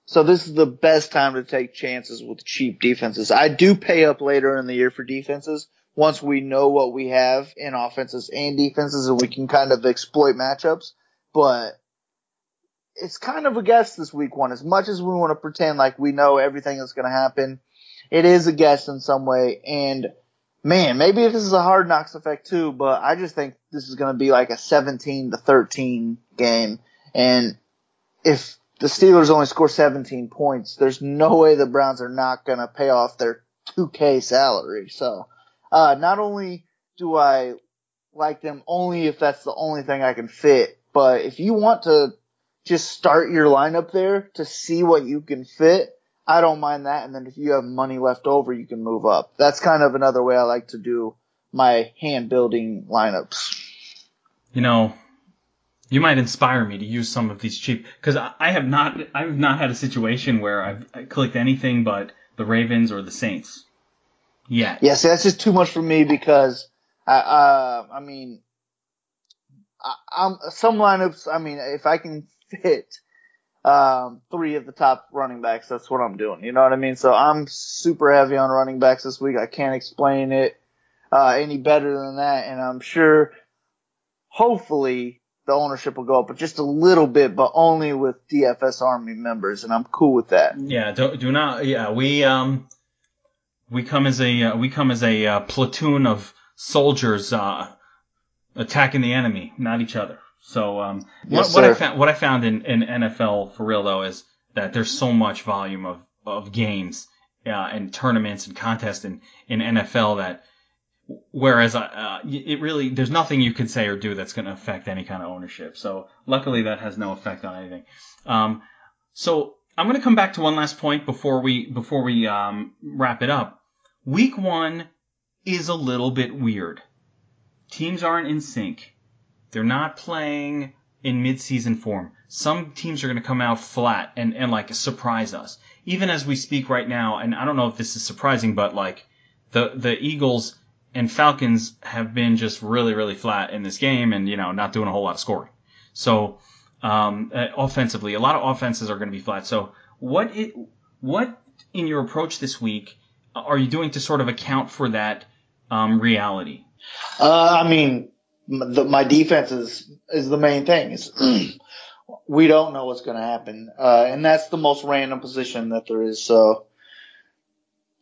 So this is the best time to take chances with cheap defenses. I do pay up later in the year for defenses once we know what we have in offenses and defenses and we can kind of exploit matchups. But it's kind of a guess this week one. As much as we want to pretend like we know everything that's going to happen, it is a guess in some way. And man, maybe this is a Hard Knocks effect too, but I just think this is going to be like a 17-13 game. And if the Steelers only score 17 points, there's no way the Browns are not going to pay off their 2K salary. So, not only do I like them only if that's the only thing I can fit, but if you want to just start your lineup there to see what you can fit, I don't mind that. And then if you have money left over, you can move up. That's kind of another way I like to do my hand building lineups. You know, you might inspire me to use some of these cheap, because I've not had a situation where I've clicked anything but the Ravens or the Saints. Yeah. Yeah, see, that's just too much for me because I mean, some lineups. I mean, if I can fit 3 of the top running backs, that's what I'm doing. You know what I mean? So I'm super heavy on running backs this week. I can't explain it any better than that, and I'm sure, hopefully, the ownership will go up just a little bit, but only with DFS Army members, and I'm cool with that. Yeah, do not. Yeah, we come as a platoon of soldiers attacking the enemy, not each other. So Yes, what I found in NFL for real though is that there's so much volume of games and tournaments and contests in NFL that whereas it really there's nothing you can say or do that's going to affect any kind of ownership. So luckily that has no effect on anything. So I'm going to come back to one last point before we wrap it up. Week 1 is a little bit weird. Teams aren't in sync. They're not playing in mid-season form. Some teams are going to come out flat and like surprise us. Even as we speak right now, and I don't know if this is surprising, but like the Eagles and Falcons have been just really, really flat in this game and, not doing a whole lot of scoring. So, offensively, a lot of offenses are going to be flat. So what in your approach this week are you doing to sort of account for that, reality? I mean, my defense is the main thing. We don't know what's going to happen. And that's the most random position that there is. So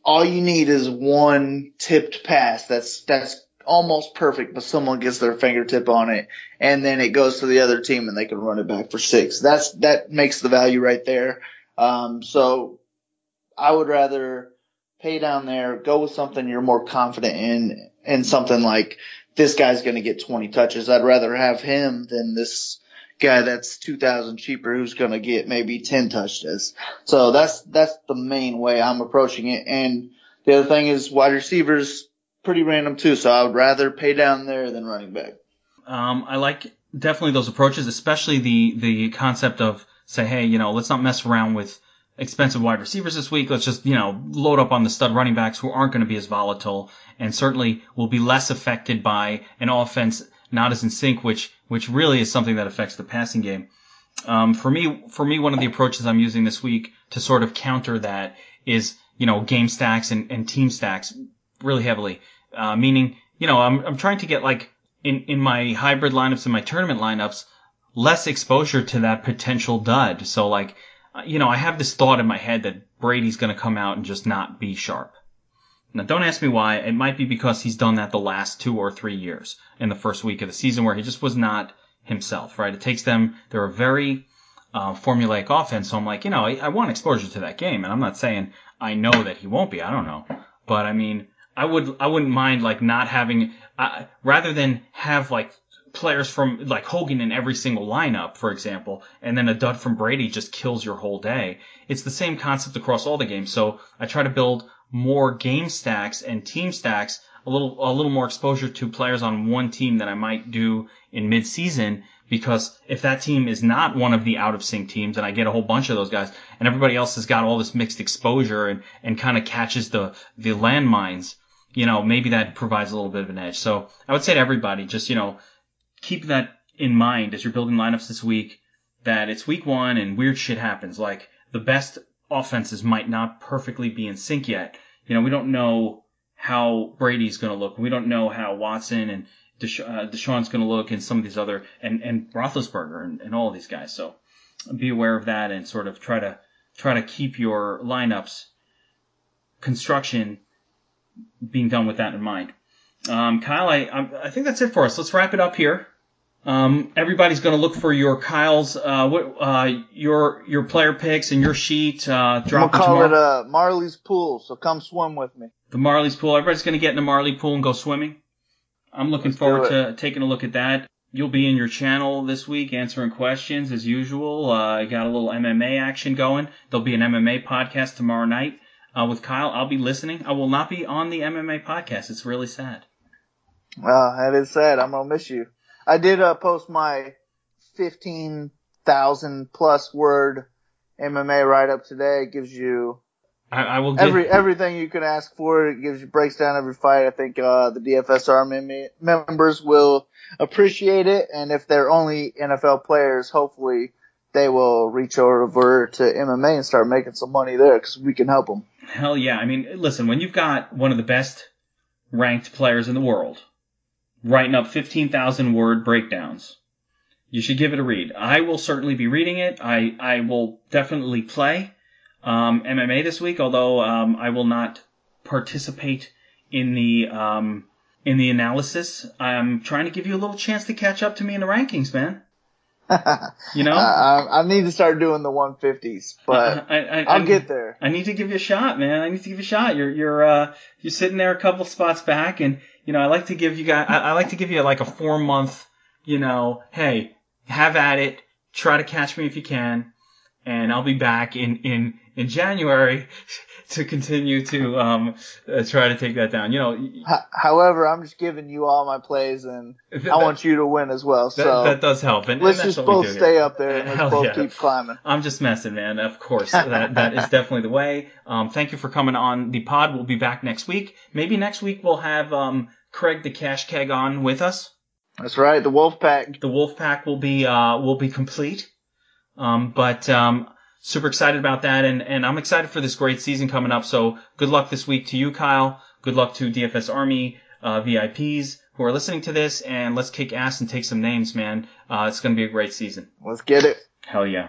all you need is one tipped pass. That's almost perfect, but someone gets their fingertip on it and then it goes to the other team and they can run it back for 6. That makes the value right there. So I would rather pay down there, go with something you're more confident in, and something like this guy's going to get 20 touches. I'd rather have him than this guy that's 2,000 cheaper who's going to get maybe 10 touches. So that's the main way I'm approaching it. And the other thing is wide receivers, pretty random too. So I would rather pay down there than running back. I like definitely those approaches, especially the concept of say, hey, let's not mess around with expensive wide receivers this week. Let's just, load up on the stud running backs who aren't going to be as volatile and certainly will be less affected by an offense not as in sync, which really is something that affects the passing game. For me, one of the approaches I'm using this week to sort of counter that is, game stacks and team stacks really heavily. Meaning, I'm trying to get like in my hybrid lineups and my tournament lineups, less exposure to that potential dud. So like, I have this thought in my head that Brady's going to come out and just not be sharp. Now, don't ask me why. It might be because he's done that the last 2 or 3 years in the first week of the season where he just was not himself, right? It takes them, they're a very formulaic offense. So I'm like, I want exposure to that game. And I'm not saying I know that he won't be. I don't know. But I mean, I wouldn't mind like not having, rather than have like players from like Hogan in every single lineup, for example, and then a dud from Brady just kills your whole day. It's the same concept across all the games. So I try to build more game stacks and team stacks, a little more exposure to players on one team than I might do in mid-season, because if that team is not one of the out of sync teams and I get a whole bunch of those guys and everybody else has got all this mixed exposure and kind of catches the landmines, maybe that provides a little bit of an edge. So I would say to everybody, just, keep that in mind as you're building lineups this week, that it's week 1 and weird shit happens. Like the best offenses might not perfectly be in sync yet. We don't know how Brady's going to look. We don't know how Watson and Deshaun's going to look and some of these other, and Roethlisberger and all of these guys. So be aware of that and sort of try to keep your lineups construction being done with that in mind. Kyle, I think that's it for us. Let's wrap it up here. Everybody's going to look for your Kyle's, your player picks and your sheet, drop I'm gonna call it, Marley's Pool, so come swim with me. The Marley's Pool. Everybody's going to get in the Marley Pool and go swimming. I'm looking forward to taking a look at that. You'll be in your channel this week answering questions as usual. I got a little MMA action going. There'll be an MMA podcast tomorrow night, with Kyle. I'll be listening. I will not be on the MMA podcast. It's really sad. That is sad. I'm gonna miss you. I did post my 15,000 plus word MMA write up today. It gives you I will everything you can ask for. It breaks down every fight. I think the DFS Army members will appreciate it. And if they're only NFL players, hopefully they will reach over to MMA and start making some money there because we can help them. Hell yeah. I mean, listen, when you've got one of the best ranked players in the world writing up 15,000 word breakdowns, you should give it a read. I will certainly be reading it. I will definitely play MMA this week, although I will not participate in the analysis. I'm trying to give you a little chance to catch up to me in the rankings, man. You know, I need to start doing the 150s, but I'll get there. I need to give you a shot, man. I need to give you a shot. You're sitting there a couple spots back, and I like to give you guys. I like to give you like a 4-month. Hey, have at it. Try to catch me if you can, and I'll be back in January to continue to try to take that down. However, I'm just giving you all my plays, and I want you to win as well. So that does help. And let's that's just both stay up there and let's both keep climbing. I'm just messing, man. Of course, that is definitely the way. Thank you for coming on the pod. We'll be back next week. Maybe next week we'll have Craig the Cash Keg on with us. That's right, the WolfPack. The WolfPack will be complete. Super excited about that, and I'm excited for this great season coming up. So good luck this week to you, Kyle. Good luck to DFS Army VIPs who are listening to this, and let's kick ass and take some names, man. It's going to be a great season. Let's get it. Hell yeah.